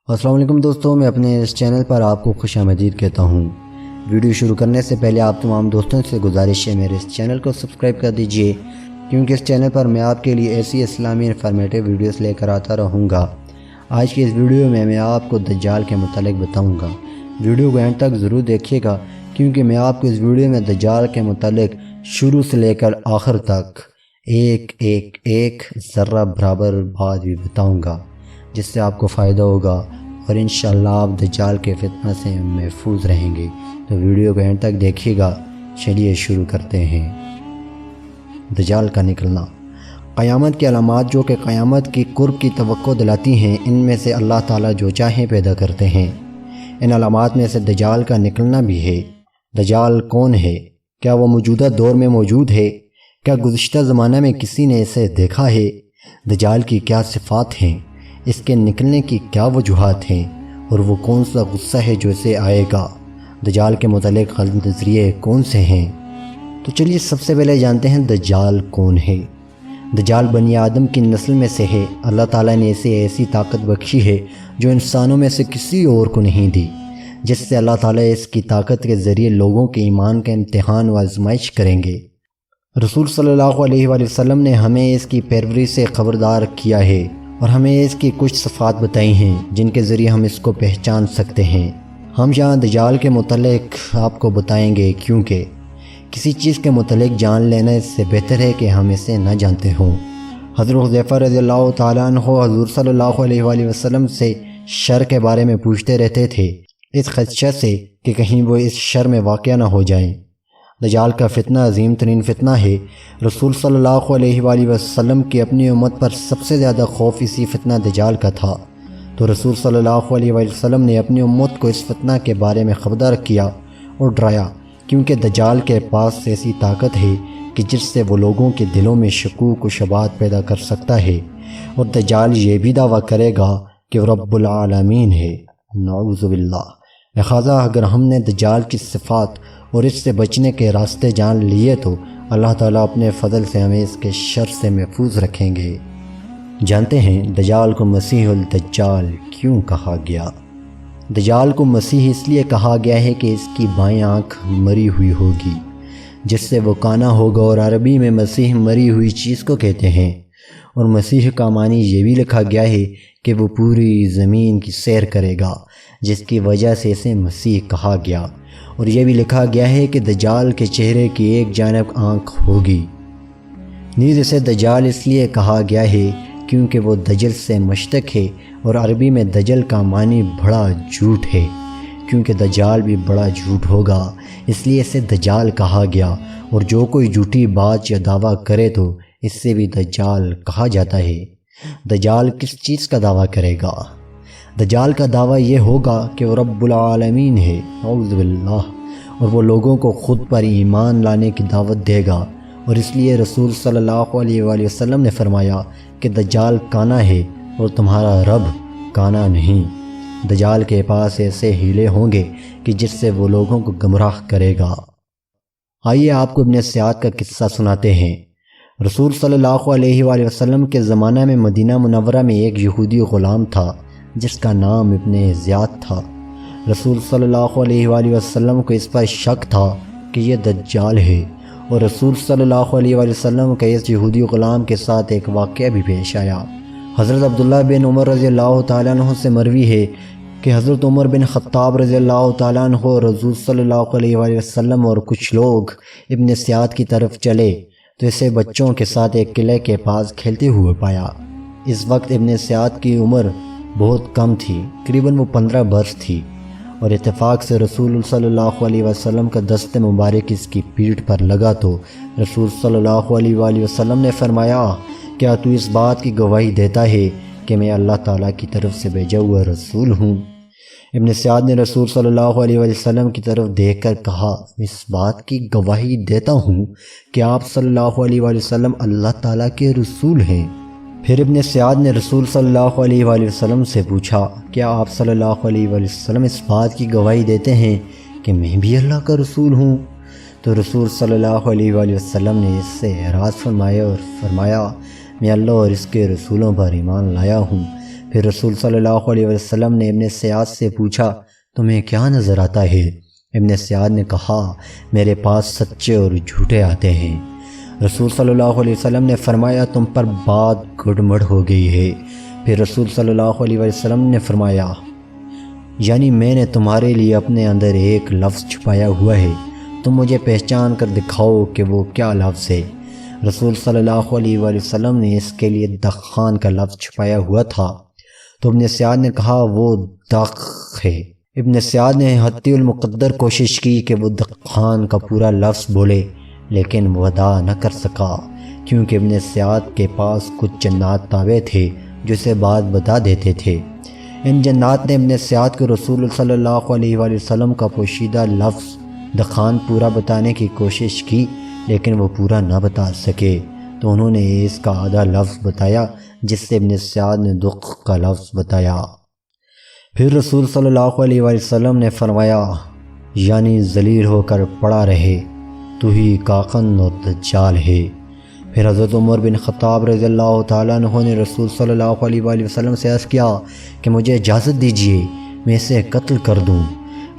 السلام علیکم دوستوں، میں اپنے اس چینل پر آپ کو خوش آمدید کہتا ہوں۔ ویڈیو شروع کرنے سے پہلے آپ تمام دوستوں سے گزارش ہے میرے اس چینل کو سبسکرائب کر دیجئے، کیونکہ اس چینل پر میں آپ کے لیے ایسی اسلامی انفارمیٹیو ویڈیوز لے کر آتا رہوں گا۔ آج کی اس ویڈیو میں آپ کو دجال کے متعلق بتاؤں گا۔ ویڈیو کو اینڈ تک ضرور دیکھیے گا، کیونکہ میں آپ کو اس ویڈیو میں دجال کے متعلق شروع سے لے کر آخر تک ایک ذرہ برابر بات بھی بتاؤں گا، جس سے آپ کو فائدہ ہوگا اور انشاءاللہ آپ دجال کے فتنہ سے محفوظ رہیں گے۔ تو ویڈیو کو اینڈ تک دیکھیے گا۔ چلیے شروع کرتے ہیں۔ دجال کا نکلنا۔ قیامت کی علامات جو کہ قیامت کی قرب کی توقع دلاتی ہیں، ان میں سے اللہ تعالیٰ جو چاہیں پیدا کرتے ہیں۔ ان علامات میں سے دجال کا نکلنا بھی ہے۔ دجال کون ہے؟ کیا وہ موجودہ دور میں موجود ہے؟ کیا گزشتہ زمانہ میں کسی نے اسے دیکھا ہے؟ دجال کی کیا صفات ہیں؟ اس کے نکلنے کی کیا وجوہات ہیں؟ اور وہ کون سا غصہ ہے جو اسے آئے گا؟ دجال کے متعلق غلط نظریے کون سے ہیں؟ تو چلیے سب سے پہلے جانتے ہیں دجال کون ہے۔ دجال بنی آدم کی نسل میں سے ہے۔ اللہ تعالیٰ نے اسے ایسی طاقت بخشی ہے جو انسانوں میں سے کسی اور کو نہیں دی، جس سے اللہ تعالیٰ اس کی طاقت کے ذریعے لوگوں کے ایمان کا امتحان و آزمائش کریں گے۔ رسول صلی اللہ علیہ وآلہ وسلم نے ہمیں اس کی پیروی سے خبردار کیا ہے اور ہمیں اس کی کچھ صفات بتائی ہیں جن کے ذریعے ہم اس کو پہچان سکتے ہیں۔ ہم یہاں دجال کے متعلق آپ کو بتائیں گے، کیونکہ کسی چیز کے متعلق جان لینا اس سے بہتر ہے کہ ہم اسے نہ جانتے ہوں۔ حضرت حذیفہ رضی اللہ تعالیٰ عنہ حضور صلی اللہ علیہ وآلہ وسلم سے شر کے بارے میں پوچھتے رہتے تھے، اس خدشہ سے کہ کہیں وہ اس شر میں واقع نہ ہو جائیں۔ دجال کا فتنہ عظیم ترین فتنہ ہے۔ رسول صلی اللہ علیہ وآلہ وسلم کی اپنی امت پر سب سے زیادہ خوف اسی فتنہ دجال کا تھا، تو رسول صلی اللہ علیہ وآلہ وسلم نے اپنی امت کو اس فتنہ کے بارے میں خبردار کیا اور ڈرایا، کیونکہ دجال کے پاس ایسی طاقت ہے کہ جس سے وہ لوگوں کے دلوں میں شکوک و شبہات پیدا کر سکتا ہے، اور دجال یہ بھی دعویٰ کرے گا کہ وہ رب العالمین ہے۔ نعوذ باللہ۔ لہذا اگر ہم نے دجال کی صفات اور اس سے بچنے کے راستے جان لیے تو اللہ تعالیٰ اپنے فضل سے ہمیں اس کے شر سے محفوظ رکھیں گے۔ جانتے ہیں دجال کو مسیح الدجال کیوں کہا گیا؟ دجال کو مسیح اس لیے کہا گیا ہے کہ اس کی بائیں آنکھ مری ہوئی ہوگی، جس سے وہ کانا ہوگا، اور عربی میں مسیح مری ہوئی چیز کو کہتے ہیں، اور مسیح کا معنی یہ بھی لکھا گیا ہے کہ وہ پوری زمین کی سیر کرے گا، جس کی وجہ سے اسے مسیح کہا گیا، اور یہ بھی لکھا گیا ہے کہ دجال کے چہرے کی ایک جانب آنکھ ہوگی۔ نیز اسے دجال اس لیے کہا گیا ہے کیونکہ وہ دجل سے مشتق ہے، اور عربی میں دجل کا معنی بڑا جھوٹ ہے، کیونکہ دجال بھی بڑا جھوٹ ہوگا، اس لیے اسے دجال کہا گیا، اور جو کوئی جھوٹی بات یا دعویٰ کرے تو اس سے بھی دجال کہا جاتا ہے۔ دجال کس چیز کا دعویٰ کرے گا؟ دجال کا دعویٰ یہ ہوگا کہ وہ رب العالمین ہے، اعوذ باللہ، اور وہ لوگوں کو خود پر ایمان لانے کی دعوت دے گا، اور اس لیے رسول صلی اللہ علیہ وآلہ وسلم نے فرمایا کہ دجال کانا ہے اور تمہارا رب کانا نہیں۔ دجال کے پاس ایسے ہیلے ہوں گے کہ جس سے وہ لوگوں کو گمراہ کرے گا۔ آئیے آپ کو ابن سیاد کا قصہ سناتے ہیں۔ رسول صلی اللہ علیہ وآلہ وسلم کے زمانہ میں مدینہ منورہ میں ایک یہودی غلام تھا جس کا نام ابن زیاد تھا۔ رسول صلی اللہ علیہ وآلہ وسلم کو اس پر شک تھا کہ یہ دجال ہے، اور رسول صلی اللہ علیہ وآلہ وسلم کا اس یہودی غلام کے ساتھ ایک واقعہ بھی پیش آیا۔ حضرت عبداللہ بن عمر رضی اللہ تعالیٰ عنہ سے مروی ہے کہ حضرت عمر بن خطاب رضی اللہ تعالیٰ عنہ رسول صلی اللہ علیہ وآلہ وسلم اور کچھ لوگ ابن سیاد کی طرف چلے تو اسے بچوں کے ساتھ ایک قلعے کے پاس کھیلتے ہوئے پایا۔ اس وقت ابن سیاد کی عمر بہت کم تھی، قریباً وہ 15 برس تھی، اور اتفاق سے رسول صلی اللہ علیہ وسلم کا دست مبارک اس کی پیٹھ پر لگا تو رسول صلی اللہ علیہ وآلہ وسلم نے فرمایا، کیا تو اس بات کی گواہی دیتا ہے کہ میں اللہ تعالیٰ کی طرف سے بھیجا ہوا رسول ہوں؟ ابن سیاد نے رسول صلی اللہ علیہ وآلہ وسلم کی طرف دیکھ کر کہا، اس بات کی گواہی دیتا ہوں کہ آپ صلی اللہ علیہ وآلہ وسلم اللہ تعالیٰ کے رسول ہیں۔ پھر ابن سیاد نے رسول صلی اللہ علیہ وآلہ وسلم سے پوچھا، کیا آپ صلی اللہ علیہ وآلہ وسلم اس بات کی گواہی دیتے ہیں کہ میں بھی اللہ کا رسول ہوں؟ تو رسول صلی اللہ علیہ وآلہ وسلم نے اس سے اعراض فرمایا اور فرمایا، میں اللہ اور اس کے رسولوں پر ایمان لایا ہوں۔ پھر رسول صلی اللہ علیہ وسلم نے ابن سیاد سے پوچھا تمہیں کیا نظر آتا ہے؟ ابن سیاد نے کہا میرے پاس سچے اور جھوٹے آتے ہیں۔ رسول صلی اللہ علیہ وسلم نے فرمایا تم پر بات گڑبڑ ہو گئی ہے۔ پھر رسول صلی اللہ علیہ وسلم نے فرمایا یعنی میں نے تمہارے لیے اپنے اندر ایک لفظ چھپایا ہوا ہے، تم مجھے پہچان کر دکھاؤ کہ وہ کیا لفظ ہے۔ رسول صلی اللہ علیہ وسلم نے اس کے لیے دخان کا لفظ چھپایا ہوا تھا، تو ابن سیاد نے کہا وہ دخ ہے۔ ابن سیاد نے حتی المقدر کوشش کی کہ وہ دخان کا پورا لفظ بولے، لیکن وہ ادا نہ کر سکا، کیونکہ ابن سیاد کے پاس کچھ جنات تابع تھے جو اسے بات بتا دیتے تھے۔ ان جنات نے ابن سیاد کو رسول صلی اللہ علیہ وسلم کا پوشیدہ لفظ دخان پورا بتانے کی کوشش کی، لیکن وہ پورا نہ بتا سکے، تو انہوں نے اس کا آدھا لفظ بتایا، جس سے ابن سیاد نے دخ کا لفظ بتایا۔ پھر رسول صلی اللہ علیہ وسلم نے فرمایا یعنی ذلیل ہو کر پڑا رہے، تو ہی کاقن اور دجال ہے۔ پھر حضرت عمر بن خطاب رضی اللہ تعالیٰ عنہ نے رسول صلی اللہ علیہ وسلم سے عرض کیا کہ مجھے اجازت دیجیے میں اسے قتل کر دوں۔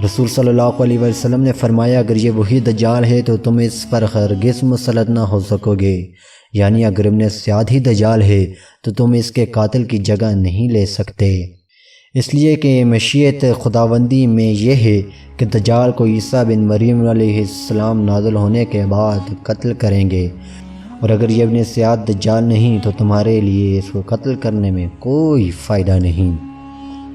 رسول صلی اللہ علیہ وسلم نے فرمایا اگر یہ وہی دجال ہے تو تم اس پر ہرگز مسلط نہ ہو سکو گے، یعنی اگر ابن سیاد ہی دجال ہے تو تم اس کے قاتل کی جگہ نہیں لے سکتے، اس لیے کہ مشیت خداوندی میں یہ ہے کہ دجال کو عیسیٰ بن مریم علیہ السلام نازل ہونے کے بعد قتل کریں گے، اور اگر یہ ابن سیاد دجال نہیں تو تمہارے لیے اس کو قتل کرنے میں کوئی فائدہ نہیں۔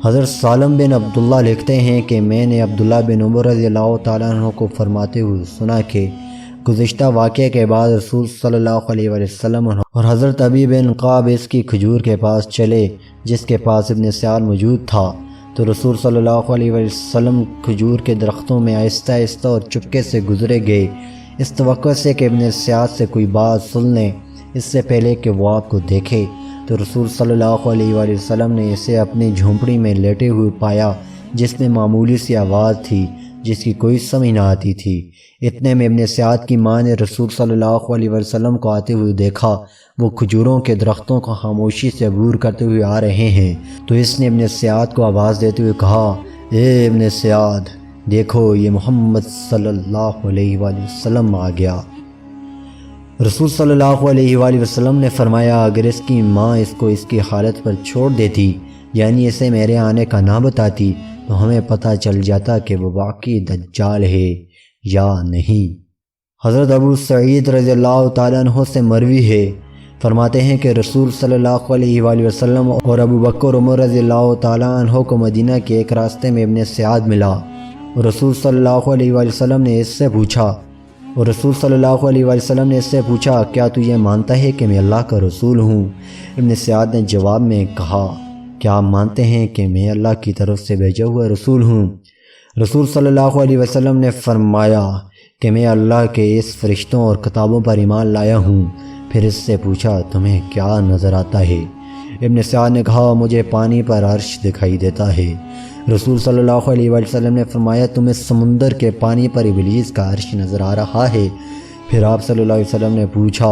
حضرت سالم بن عبداللہ لکھتے ہیں کہ میں نے عبداللہ بن عمر رضی اللہ تعالیٰ عنہ کو فرماتے ہوئے سنا کہ گزشتہ واقعے کے بعد رسول صلی اللہ علیہ وسلم اور حضرت ابی بن قعب اس کی کھجور کے پاس چلے جس کے پاس ابن سیاد موجود تھا، تو رسول صلی اللہ علیہ وسلم کھجور کے درختوں میں آہستہ آہستہ اور چپکے سے گزرے گئے، اس توقع سے کہ ابن سیاد سے کوئی بات سن لیں اس سے پہلے کہ وہ آپ کو دیکھے۔ تو رسول صلی اللہ علیہ وسلم نے اسے اپنی جھونپڑی میں لیٹے ہوئے پایا، جس میں معمولی سی آواز تھی جس کی کوئی سمجھ نہ آتی تھی۔ اتنے میں ابن سیاد کی ماں نے رسول صلی اللہ علیہ وسلم کو آتے ہوئے دیکھا، وہ کھجوروں کے درختوں کو خاموشی سے عبور کرتے ہوئے آ رہے ہیں، تو اس نے ابن سیاد کو آواز دیتے ہوئے کہا اے ابن سیاد دیکھو یہ محمد صلی اللہ علیہ وسلم آ گیا۔ رسول صلی اللہ علیہ وسلم نے فرمایا اگر اس کی ماں اس کو اس کی حالت پر چھوڑ دیتی، یعنی اسے میرے آنے کا نہ بتاتی، تو ہمیں پتہ چل جاتا کہ وہ واقعی دجال ہے یا نہیں۔ حضرت ابو سعید رضی اللہ تعالیٰ عنہ سے مروی ہے، فرماتے ہیں کہ رسول صلی اللہ علیہ وسلم اور ابو بکر عمر رضی اللہ تعالیٰ عنہ کو مدینہ کے ایک راستے میں ابن سیاد ملا، اور رسول صلی اللہ علیہ وسلم نے اس سے پوچھا کیا تو یہ مانتا ہے کہ میں اللہ کا رسول ہوں؟ ابن سیاد نے جواب میں کہا کیا آپ مانتے ہیں کہ میں اللہ کی طرف سے بھیجا ہوا رسول ہوں؟ رسول صلی اللہ علیہ وسلم نے فرمایا کہ میں اللہ کے اس فرشتوں اور کتابوں پر ایمان لایا ہوں۔ پھر اس سے پوچھا تمہیں کیا نظر آتا ہے؟ ابن سیاد نے کہا مجھے پانی پر عرش دکھائی دیتا ہے۔ رسول صلی اللہ علیہ وسلم نے فرمایا تمہیں سمندر کے پانی پر ابلیس کا عرش نظر آ رہا ہے؟ پھر آپ صلی اللہ علیہ وسلم نے پوچھا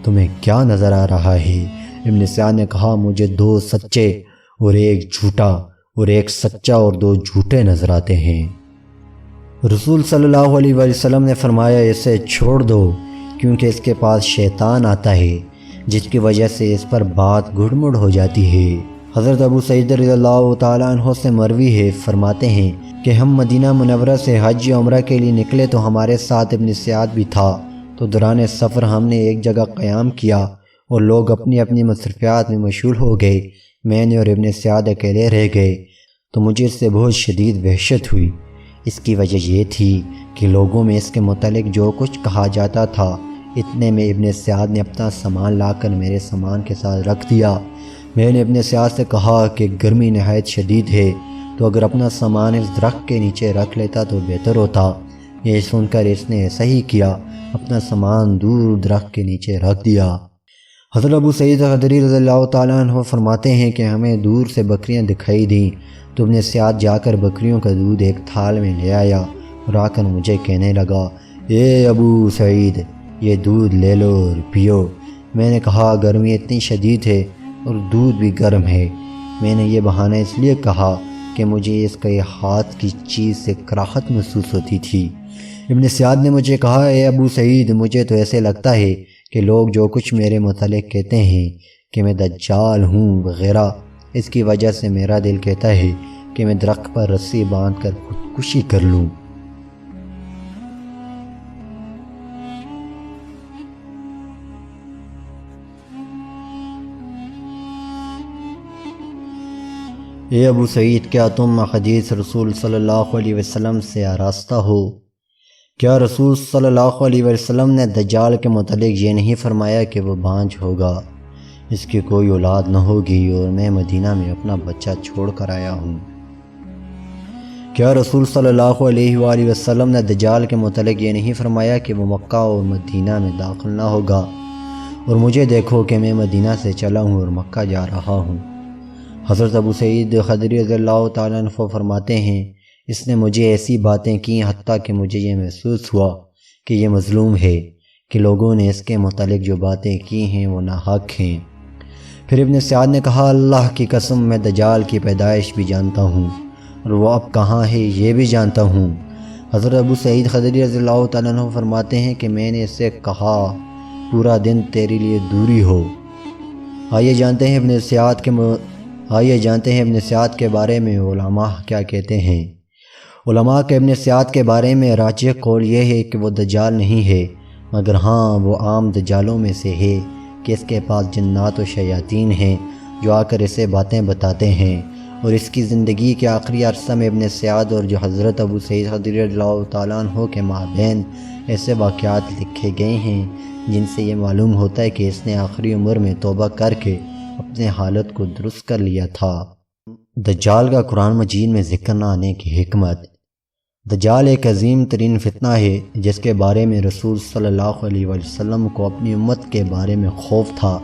تمہیں کیا نظر آ رہا ہے؟ ابن سیاد نے کہا مجھے 2 سچے اور 1 جھوٹا اور 1 سچا اور 2 جھوٹے نظر آتے ہیں۔ رسول صلی اللہ علیہ وسلم نے فرمایا اسے چھوڑ دو کیونکہ اس کے پاس شیطان آتا ہے جس کی وجہ سے اس پر بات گڑمڑ ہو جاتی ہے۔ حضرت ابو سعید رضی اللہ تعالیٰ عنہ سے مروی ہے، فرماتے ہیں کہ ہم مدینہ منورہ سے حج یا عمرہ کے لیے نکلے تو ہمارے ساتھ ابن سیاد بھی تھا، تو دوران سفر ہم نے ایک جگہ قیام کیا اور لوگ اپنی اپنی مصروفیات میں مشغول ہو گئے، میں نے اور ابن سیاد اکیلے رہ گئے، تو مجھے اس سے بہت شدید وحشت ہوئی۔ اس کی وجہ یہ تھی کہ لوگوں میں اس کے متعلق جو کچھ کہا جاتا تھا، اتنے میں ابن سیاد نے اپنا سامان لا کر میرے سامان کے ساتھ رکھ دیا۔ میں نے ابن سیاد سے کہا کہ گرمی نہایت شدید ہے، تو اگر اپنا سامان اس درخت کے نیچے رکھ لیتا تو بہتر ہوتا۔ یہ سن کر اس نے ایسا ہی کیا، اپنا سامان دور درخت کے نیچے رکھ دیا۔ حضرت ابو سعید خدری رضی اللہ تعالیٰ عنہ فرماتے ہیں کہ ہمیں دور سے بکریاں دکھائی دیں، تو ابن سیاد جا کر بکریوں کا دودھ ایک تھال میں لے آیا اور آ کر مجھے کہنے لگا اے ابو سعید یہ دودھ لے لو اور پیو۔ میں نے کہا گرمی اتنی شدید ہے اور دودھ بھی گرم ہے، میں نے یہ بہانہ اس لیے کہا کہ مجھے اس کے ہاتھ کی چیز سے کراہت محسوس ہوتی تھی۔ ابن سعد نے مجھے کہا، اے ابو سعید، مجھے تو ایسے لگتا ہے کہ لوگ جو کچھ میرے متعلق کہتے ہیں کہ میں دجال ہوں وغیرہ، اس کی وجہ سے میرا دل کہتا ہے کہ میں درخت پر رسی باندھ کر خودکشی کر لوں۔ اے ابو سعید، کیا تم حدیث رسول صلی اللہ علیہ وسلم سے آراستہ ہو؟ کیا رسول صلی اللہ علیہ وسلم نے دجال کے متعلق یہ نہیں فرمایا کہ وہ بانجھ ہوگا، اس کی کوئی اولاد نہ ہوگی اور میں مدینہ میں اپنا بچہ چھوڑ کر آیا ہوں؟ کیا رسول صلی اللہ علیہ وآلہ وسلم نے دجال کے متعلق یہ نہیں فرمایا کہ وہ مکہ اور مدینہ میں داخل نہ ہوگا، اور مجھے دیکھو کہ میں مدینہ سے چلا ہوں اور مکہ جا رہا ہوں؟ حضرت ابو سعید خدری رضی اللہ تعالیٰ عنہ فرماتے ہیں، اس نے مجھے ایسی باتیں کی حتیٰ کہ مجھے یہ محسوس ہوا کہ یہ مظلوم ہے، کہ لوگوں نے اس کے متعلق جو باتیں کی ہیں وہ ناحق ہیں۔ پھر ابن سعد نے کہا، اللہ کی قسم، میں دجال کی پیدائش بھی جانتا ہوں اور وہ اب کہاں ہے یہ بھی جانتا ہوں۔ حضرت ابو سعید خدری رضی اللہ تعالیٰ عنہ فرماتے ہیں کہ میں نے اس سے کہا، پورا دن تیرے لیے دوری ہو۔ آئیے جانتے ہیں ابن سعد کے بارے میں علماء کیا کہتے ہیں۔ علماء کے ابن سعد کے بارے میں راجح قول یہ ہے کہ وہ دجال نہیں ہے، مگر ہاں وہ عام دجالوں میں سے ہے کہ اس کے پاس جنات و شیاطین ہیں جو آ کر اسے باتیں بتاتے ہیں، اور اس کی زندگی کے آخری عرصہ میں ابن سعد اور جو حضرت ابو سعید خدری رضی اللہ تعالیٰ عنہ کے مابین ایسے واقعات لکھے گئے ہیں جن سے یہ معلوم ہوتا ہے کہ اس نے آخری عمر میں توبہ کر کے اپنے حالت کو درست کر لیا تھا۔ دجال کا قرآن مجید میں ذکر نہ آنے کی حکمت۔ دجال ایک عظیم ترین فتنہ ہے جس کے بارے میں رسول صلی اللہ علیہ وسلم کو اپنی امت کے بارے میں خوف تھا،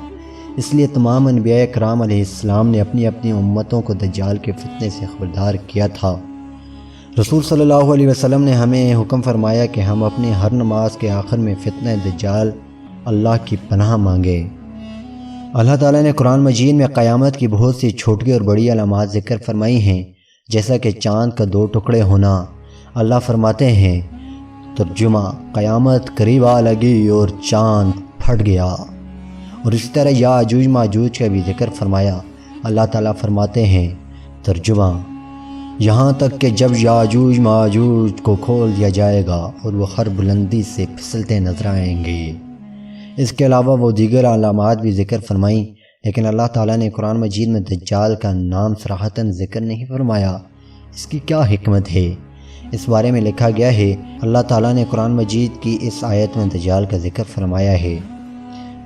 اس لیے تمام انبیاء کرام علیہ السلام نے اپنی اپنی امتوں کو دجال کے فتنے سے خبردار کیا تھا۔ رسول صلی اللہ علیہ وسلم نے ہمیں حکم فرمایا کہ ہم اپنی ہر نماز کے آخر میں فتنہ دجال اللہ کی پناہ مانگیں۔ اللہ تعالیٰ نے قرآن مجید میں قیامت کی بہت سی چھوٹی اور بڑی علامات ذکر فرمائی ہیں، جیسا کہ چاند کا 2 ٹکڑے ہونا۔ اللہ فرماتے ہیں، ترجمہ، قیامت قریب آ لگی اور چاند پھٹ گیا۔ اور اسی طرح یاجوج ماجوج کا بھی ذکر فرمایا۔ اللہ تعالیٰ فرماتے ہیں، ترجمہ، یہاں تک کہ جب یاجوج ماجوج کو کھول دیا جائے گا اور وہ ہر بلندی سے پھسلتے نظر آئیں گے۔ اس کے علاوہ وہ دیگر علامات بھی ذکر فرمائیں، لیکن اللہ تعالیٰ نے قرآن مجید میں دجال کا نام صراحتاً ذکر نہیں فرمایا۔ اس کی کیا حکمت ہے؟ اس بارے میں لکھا گیا ہے، اللہ تعالیٰ نے قرآن مجید کی اس آیت میں دجال کا ذکر فرمایا ہے۔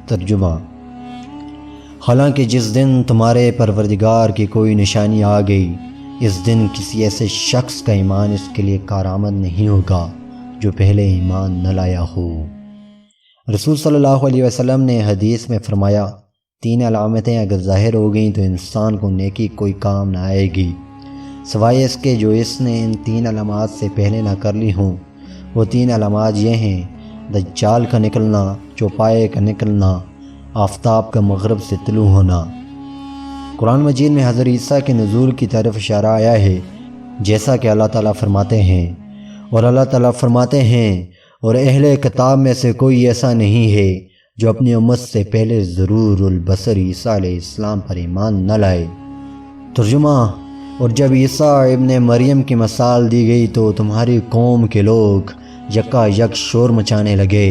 ترجمہ، حالانکہ جس دن تمہارے پروردگار کی کوئی نشانی آ گئی، اس دن کسی ایسے شخص کا ایمان اس کے لیے کارآمد نہیں ہوگا جو پہلے ایمان نہ لایا ہو۔ رسول صلی اللہ علیہ وسلم نے حدیث میں فرمایا، 3 علامتیں اگر ظاہر ہو گئیں تو انسان کو نیکی کوئی کام نہ آئے گی سوائے اس کے جو اس نے ان 3 علامات سے پہلے نہ کر لی ہوں۔ وہ 3 علامات یہ ہیں: دجال کا نکلنا، چوپائے کا نکلنا، آفتاب کا مغرب سے طلوع ہونا۔ قرآن مجید میں حضرت عیسیٰ کے نزول کی طرف اشارہ آیا ہے، جیسا کہ اللہ تعالیٰ فرماتے ہیں، اور اللہ تعالیٰ فرماتے ہیں، اور اہل کتاب میں سے کوئی ایسا نہیں ہے جو اپنی امت سے پہلے ضرور البصر عیسیٰ علیہ السلام پر ایمان نہ لائے۔ ترجمہ، اور جب عیسیٰ ابن مریم کی مثال دی گئی تو تمہاری قوم کے لوگ یکا یک شور مچانے لگے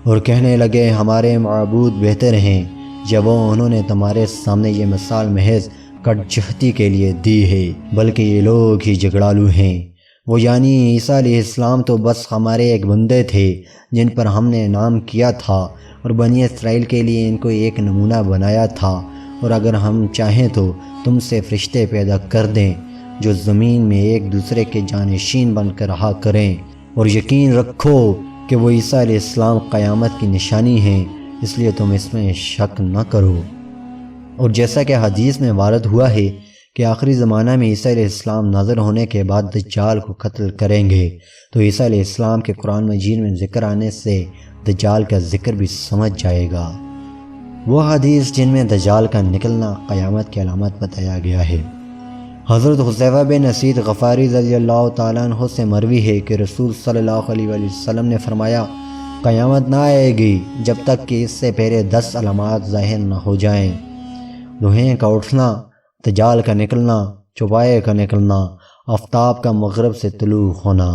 اور کہنے لگے ہمارے معبود بہتر ہیں، جب انہوں نے تمہارے سامنے یہ مثال محض کٹ جہتی کے لیے دی ہے، بلکہ یہ لوگ ہی جھگڑالو ہیں۔ وہ یعنی عیسیٰ علیہ السلام تو بس ہمارے ایک بندے تھے جن پر ہم نے انعام کیا تھا اور بنی اسرائیل کے لیے ان کو ایک نمونہ بنایا تھا، اور اگر ہم چاہیں تو تم سے فرشتے پیدا کر دیں جو زمین میں ایک دوسرے کے جانشین بن کر رہا کریں، اور یقین رکھو کہ وہ عیسیٰ علیہ السلام قیامت کی نشانی ہیں، اس لیے تم اس میں شک نہ کرو۔ اور جیسا کہ حدیث میں وارد ہوا ہے کہ آخری زمانہ میں عیسیٰ علیہ السلام نازل ہونے کے بعد دجال کو قتل کریں گے، تو عیسیٰ علیہ السلام کے قرآن مجید میں ذکر آنے سے دجال کا ذکر بھی سمجھ جائے گا۔ وہ حدیث جن میں دجال کا نکلنا قیامت کی علامت بتایا گیا ہے۔ حضرت حذیفہ بن اسید غفاری رضی اللہ تعالیٰ عنہ سے مروی ہے کہ رسول صلی اللہ علیہ وسلم نے فرمایا، قیامت نہ آئے گی جب تک کہ اس سے پہلے 10 علامات ظاہر نہ ہو جائیں: روحیں کا اٹھنا، دجال کا نکلنا، چوپائے کا نکلنا، آفتاب کا مغرب سے طلوع ہونا۔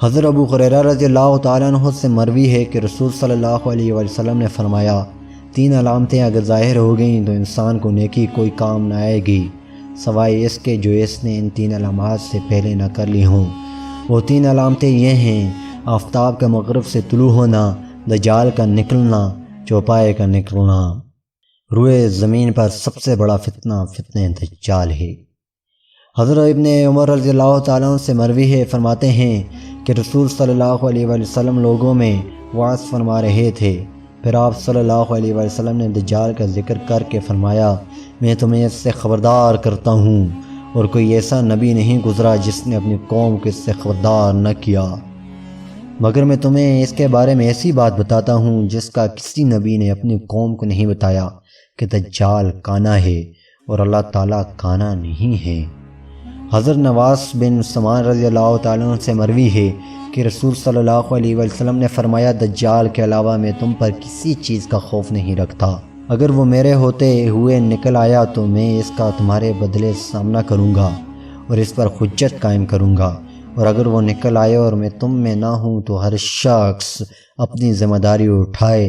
حضرت ابو ہریرہ رضی اللہ تعالیٰ عنہ سے مروی ہے کہ رسول صلی اللہ علیہ وسلم نے فرمایا، 3 علامتیں اگر ظاہر ہو گئیں تو انسان کو نیکی کوئی کام نہ آئے گی سوائے اس کے جو اس نے ان 3 علامات سے پہلے نہ کر لی ہوں۔ وہ 3 علامتیں یہ ہیں: آفتاب کا مغرب سے طلوع ہونا، دجال کا نکلنا، چوپائے کا نکلنا۔ روئے زمین پر سب سے بڑا فتنہ دجال ہے۔ حضرت ابن عمر رضی اللہ تعالیٰ عنہ سے مروی ہے، فرماتے ہیں کہ رسول صلی اللہ علیہ وسلم لوگوں میں وعظ فرما رہے تھے، پھر آپ صلی اللہ علیہ وسلم نے دجال کا ذکر کر کے فرمایا، میں تمہیں اس سے خبردار کرتا ہوں، اور کوئی ایسا نبی نہیں گزرا جس نے اپنی قوم کو اس سے خبردار نہ کیا، مگر میں تمہیں اس کے بارے میں ایسی بات بتاتا ہوں جس کا کسی نبی نے اپنی قوم کو نہیں بتایا، کہ دجال کانا ہے اور اللہ تعالیٰ کانا نہیں ہے۔ حضرت نواس بن سمان رضی اللہ تعالیٰ عنہ سے مروی ہے کہ رسول صلی اللہ علیہ وسلم نے فرمایا، دجال کے علاوہ میں تم پر کسی چیز کا خوف نہیں رکھتا، اگر وہ میرے ہوتے ہوئے نکل آیا تو میں اس کا تمہارے بدلے سامنا کروں گا اور اس پر حجت قائم کروں گا، اور اگر وہ نکل آئے اور میں تم میں نہ ہوں تو ہر شخص اپنی ذمہ داری اٹھائے،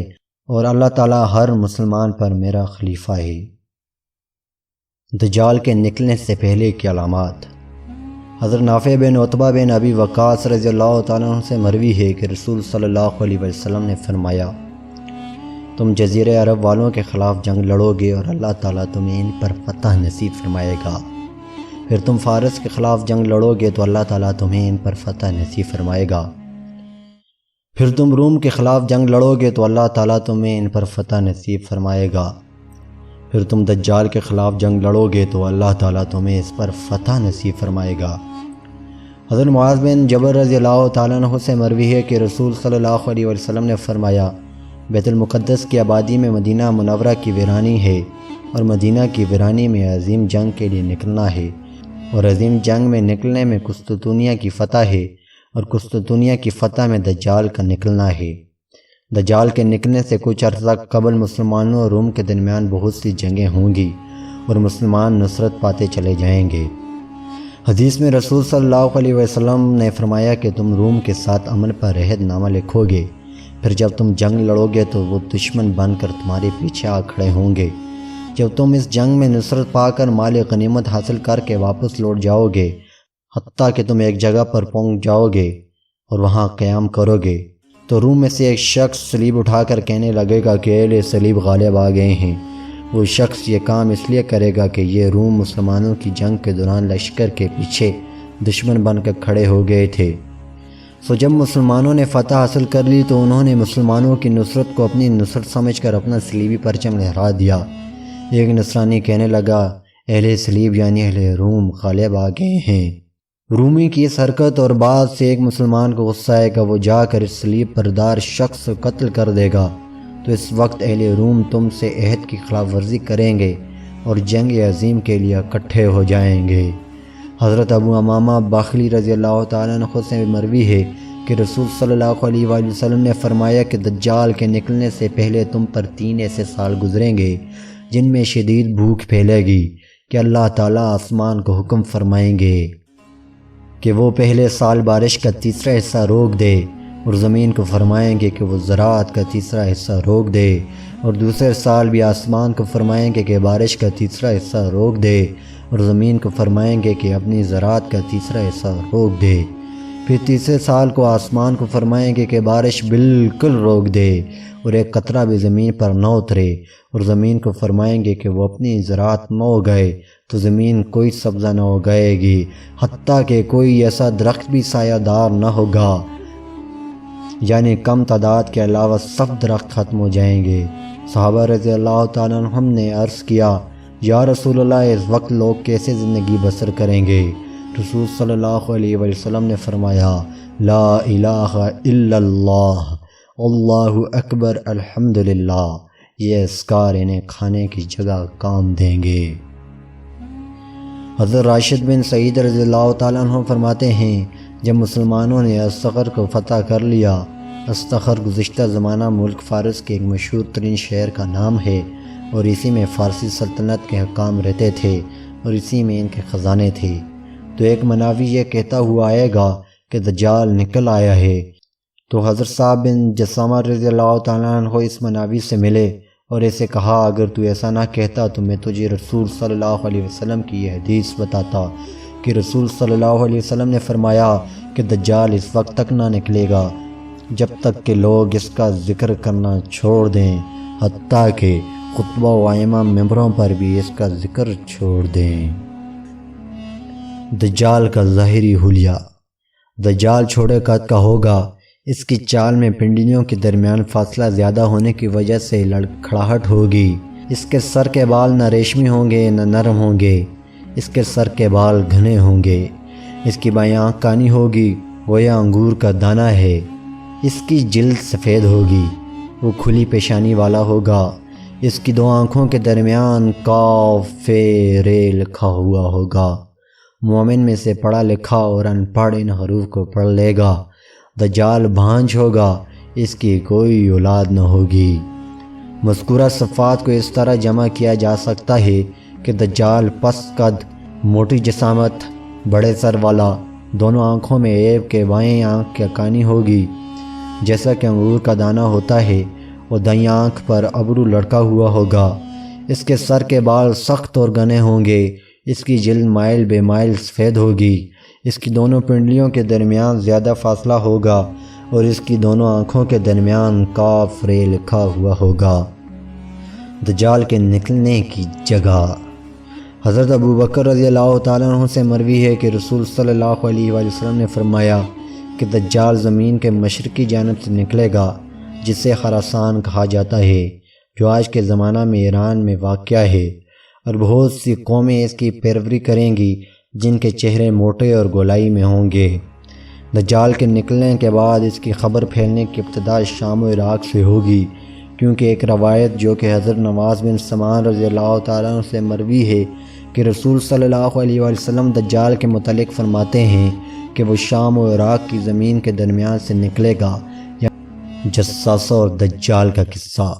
اور اللہ تعالیٰ ہر مسلمان پر میرا خلیفہ ہے۔ دجال کے نکلنے سے پہلے کی علامات۔ حضرت نافع بن عتبہ بن ابی وقاص رضی اللہ تعالیٰ عنہ سے مروی ہے کہ رسول صلی اللہ علیہ وسلم نے فرمایا، تم جزیرہ عرب والوں کے خلاف جنگ لڑو گے اور اللہ تعالیٰ تمہیں ان پر فتح نصیب فرمائے گا، پھر تم فارس کے خلاف جنگ لڑو گے تو اللہ تعالیٰ تمہیں ان پر فتح نصیب فرمائے گا، پھر تم روم کے خلاف جنگ لڑو گے تو اللہ تعالیٰ تمہیں ان پر فتح نصیب فرمائے گا، پھر تم دجال کے خلاف جنگ لڑو گے تو اللہ تعالیٰ تمہیں اس پر فتح نصیب فرمائے گا۔ حضرت معاذ بن جبل رضی اللہ تعالیٰ عنہ سے مروی ہے کہ رسول صلی اللہ علیہ وسلم نے فرمایا، بیت المقدس کی آبادی میں مدینہ منورہ کی ویرانی ہے، اور مدینہ کی ویرانی میں عظیم جنگ کے لیے نکلنا ہے، اور عظیم جنگ میں نکلنے میں قسطنطنیہ کی فتح ہے، اور قسطنطنیہ کی فتح میں دجال کا نکلنا ہے۔ دجال کے نکلنے سے کچھ عرصہ قبل مسلمانوں اور روم کے درمیان بہت سی جنگیں ہوں گی اور مسلمان نصرت پاتے چلے جائیں گے۔ حدیث میں رسول صلی اللہ علیہ وسلم نے فرمایا کہ تم روم کے ساتھ امن پر عہد نامہ لکھو گے، پھر جب تم جنگ لڑو گے تو وہ دشمن بن کر تمہارے پیچھے آ کھڑے ہوں گے، جب تم اس جنگ میں نصرت پا کر مال غنیمت حاصل کر کے واپس لوٹ جاؤ گے، حتیٰ کہ تم ایک جگہ پر پہنچ جاؤ گے اور وہاں قیام کرو گے، تو روم میں سے ایک شخص صلیب اٹھا کر کہنے لگے گا کہ اہل صلیب غالب آ گئے ہیں۔ وہ شخص یہ کام اس لیے کرے گا کہ یہ روم مسلمانوں کی جنگ کے دوران لشکر کے پیچھے دشمن بن کر کھڑے ہو گئے تھے۔ جب مسلمانوں نے فتح حاصل کر لی تو انہوں نے مسلمانوں کی نصرت کو اپنی نصرت سمجھ کر اپنا صلیبی پرچم لہرا دیا۔ ایک نصرانی کہنے لگا، اہل صلیب یعنی اہل روم غالب آ گئے ہیں۔ رومی کی اس حرکت اور بات سے ایک مسلمان کو غصہ آئے گا، وہ جا کر اس صلیب بردار شخص کو قتل کر دے گا، تو اس وقت اہل روم تم سے عہد کی خلاف ورزی کریں گے اور جنگ عظیم کے لیے اکٹھے ہو جائیں گے۔ حضرت ابو امامہ باخلی رضی اللہ تعالیٰ عنہ سے مروی ہے کہ رسول صلی اللہ علیہ وسلم نے فرمایا کہ دجال کے نکلنے سے پہلے تم پر 3 ایسے سال گزریں گے جن میں شدید بھوک پھیلے گی کہ اللہ تعالیٰ آسمان کو حکم فرمائیں گے کہ وہ پہلے سال بارش کا تیسرا حصہ روک دے، اور زمین کو فرمائیں گے کہ وہ زراعت کا تیسرا حصہ روک دے، اور دوسرے سال بھی آسمان کو فرمائیں گے کہ بارش کا تیسرا حصہ روک دے، اور زمین کو فرمائیں گے کہ اپنی زراعت کا تیسرا حصہ روک دے۔ پھر تیسرے سال کو آسمان کو فرمائیں گے کہ بارش بالکل روک دے اور ایک قطرہ بھی زمین پر نہ اترے، اور زمین کو فرمائیں گے کہ وہ اپنی زراعت نہ اگائے، تو زمین کوئی سبزہ نہ اگائے گی، حتیٰ کہ کوئی ایسا درخت بھی سایہ دار نہ ہوگا، یعنی کم تعداد کے علاوہ سب درخت ختم ہو جائیں گے۔ صحابہ رضی اللہ تعالیٰ عنہم نے عرض کیا، یا رسول اللہ، اس وقت لوگ کیسے زندگی بسر کریں گے؟ رسول صلی اللہ علیہ وسلم نے فرمایا، لا الہ الا اللہ، اللہ اکبر، الحمدللہ، یہ اذکار انہیں کھانے کی جگہ کام دیں گے۔ حضرت راشد بن سعید رضی اللہ تعالیٰ عنہ فرماتے ہیں جب مسلمانوں نے استخر کو فتح کر لیا، استخر گزشتہ زمانہ ملک فارس کے ایک مشہور ترین شہر کا نام ہے اور اسی میں فارسی سلطنت کے حکام رہتے تھے اور اسی میں ان کے خزانے تھے، تو ایک مناوی یہ کہتا ہوا آئے گا کہ دجال نکل آیا ہے، تو حضرت صاحب بن جسامہ رضی اللہ تعالیٰ عنہ اس مناوی سے ملے اور اسے کہا اگر تو ایسا نہ کہتا تو میں تجھے رسول صلی اللہ علیہ وسلم کی یہ حدیث بتاتا کہ رسول صلی اللہ علیہ وسلم نے فرمایا کہ دجال اس وقت تک نہ نکلے گا جب تک کہ لوگ اس کا ذکر کرنا چھوڑ دیں، حتیٰ کہ خطبہ و ائمہ ممبروں پر بھی اس کا ذکر چھوڑ دیں۔ دجال کا ظاہری حلیہ۔ دجال چھوٹے قد کا ہوگا، اس کی چال میں پنڈلیوں کے درمیان فاصلہ زیادہ ہونے کی وجہ سے لڑکھڑاہٹ ہوگی۔ اس کے سر کے بال نہ ریشمی ہوں گے نہ نرم ہوں گے، اس کے سر کے بال گھنے ہوں گے۔ اس کی بائیں آنکھ کانی ہوگی، گویا انگور کا دانہ ہے۔ اس کی جلد سفید ہوگی، وہ کھلی پیشانی والا ہوگا۔ اس کی دو آنکھوں کے درمیان کاف ر لکھا ہوا ہوگا۔ مومن میں سے پڑھا لکھا اور ان پڑھ ان حروف کو پڑھ لے گا۔ دجال بھانج ہوگا، اس کی کوئی اولاد نہ ہوگی۔ مذکورہ صفات کو اس طرح جمع کیا جا سکتا ہے کہ دجال پست قد، موٹی جسامت، بڑے سر والا، دونوں آنکھوں میں ایب کے بائیں آنکھ کی کانی ہوگی جیسا کہ انگور کا دانہ ہوتا ہے، اور دائیں آنکھ پر ابرو لڑکا ہوا ہوگا۔ اس کے سر کے بال سخت اور گھنے ہوں گے، اس کی جلد مائل بے مائل سفید ہوگی۔ اس کی دونوں پنڈلیوں کے درمیان زیادہ فاصلہ ہوگا اور اس کی دونوں آنکھوں کے درمیان کاف ر لکھا ہوا ہوگا۔ دجال کے نکلنے کی جگہ۔ حضرت ابوبکر رضی اللہ تعالیٰ عنہ سے مروی ہے کہ رسول صلی اللہ علیہ وآلہ وسلم نے فرمایا کہ دجال زمین کے مشرقی جانب سے نکلے گا جسے خراسان کہا جاتا ہے، جو آج کے زمانہ میں ایران میں واقع ہے، اور بہت سی قومیں اس کی پیروی کریں گی جن کے چہرے موٹے اور گولائی میں ہوں گے۔ دجال کے نکلنے کے بعد اس کی خبر پھیلنے کی ابتدا شام و عراق سے ہوگی، کیونکہ ایک روایت جو کہ حضرت نواز بن سمان رضی اللہ تعالیٰ عنہ سے مروی ہے کہ رسول صلی اللہ علیہ وآلہ وسلم دجال کے متعلق فرماتے ہیں کہ وہ شام و عراق کی زمین کے درمیان سے نکلے گا۔ جساسہ اور دجال کا قصہ۔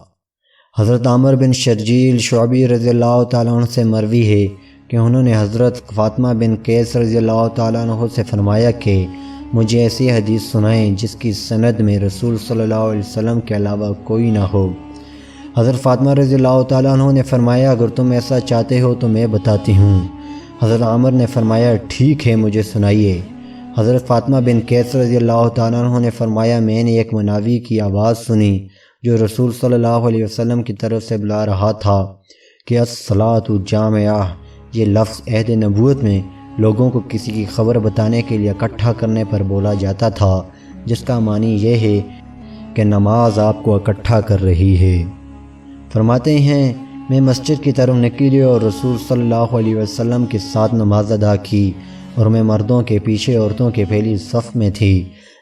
حضرت عامر بن شرجیل شعبی رضی اللہ تعالیٰ عنہ سے مروی ہے کہ انہوں نے حضرت فاطمہ بن قیس رضی اللہ تعالیٰ عنہ سے فرمایا کہ مجھے ایسی حدیث سنائیں جس کی سند میں رسول صلی اللہ علیہ وسلم کے علاوہ کوئی نہ ہو۔ حضرت فاطمہ رضی اللہ تعالیٰ عنہ نے فرمایا اگر تم ایسا چاہتے ہو تو میں بتاتی ہوں۔ حضرت عامر نے فرمایا ٹھیک ہے، مجھے سنائیے۔ حضرت فاطمہ بن قیس رضی اللہ تعالیٰ عنہ نے فرمایا میں نے ایک مناوی کی آواز سنی جو رسول صلی اللہ علیہ وسلم کی طرف سے بلا رہا تھا کہ الصلاۃ جامعہ، یہ لفظ عہد نبوت میں لوگوں کو کسی کی خبر بتانے کے لیے اکٹھا کرنے پر بولا جاتا تھا، جس کا معنی یہ ہے کہ نماز آپ کو اکٹھا کر رہی ہے۔ فرماتے ہیں میں مسجد کی طرف نکلی اور رسول صلی اللہ علیہ وسلم کے ساتھ نماز ادا کی، اور میں مردوں کے پیچھے عورتوں کے پہلی صف میں تھی۔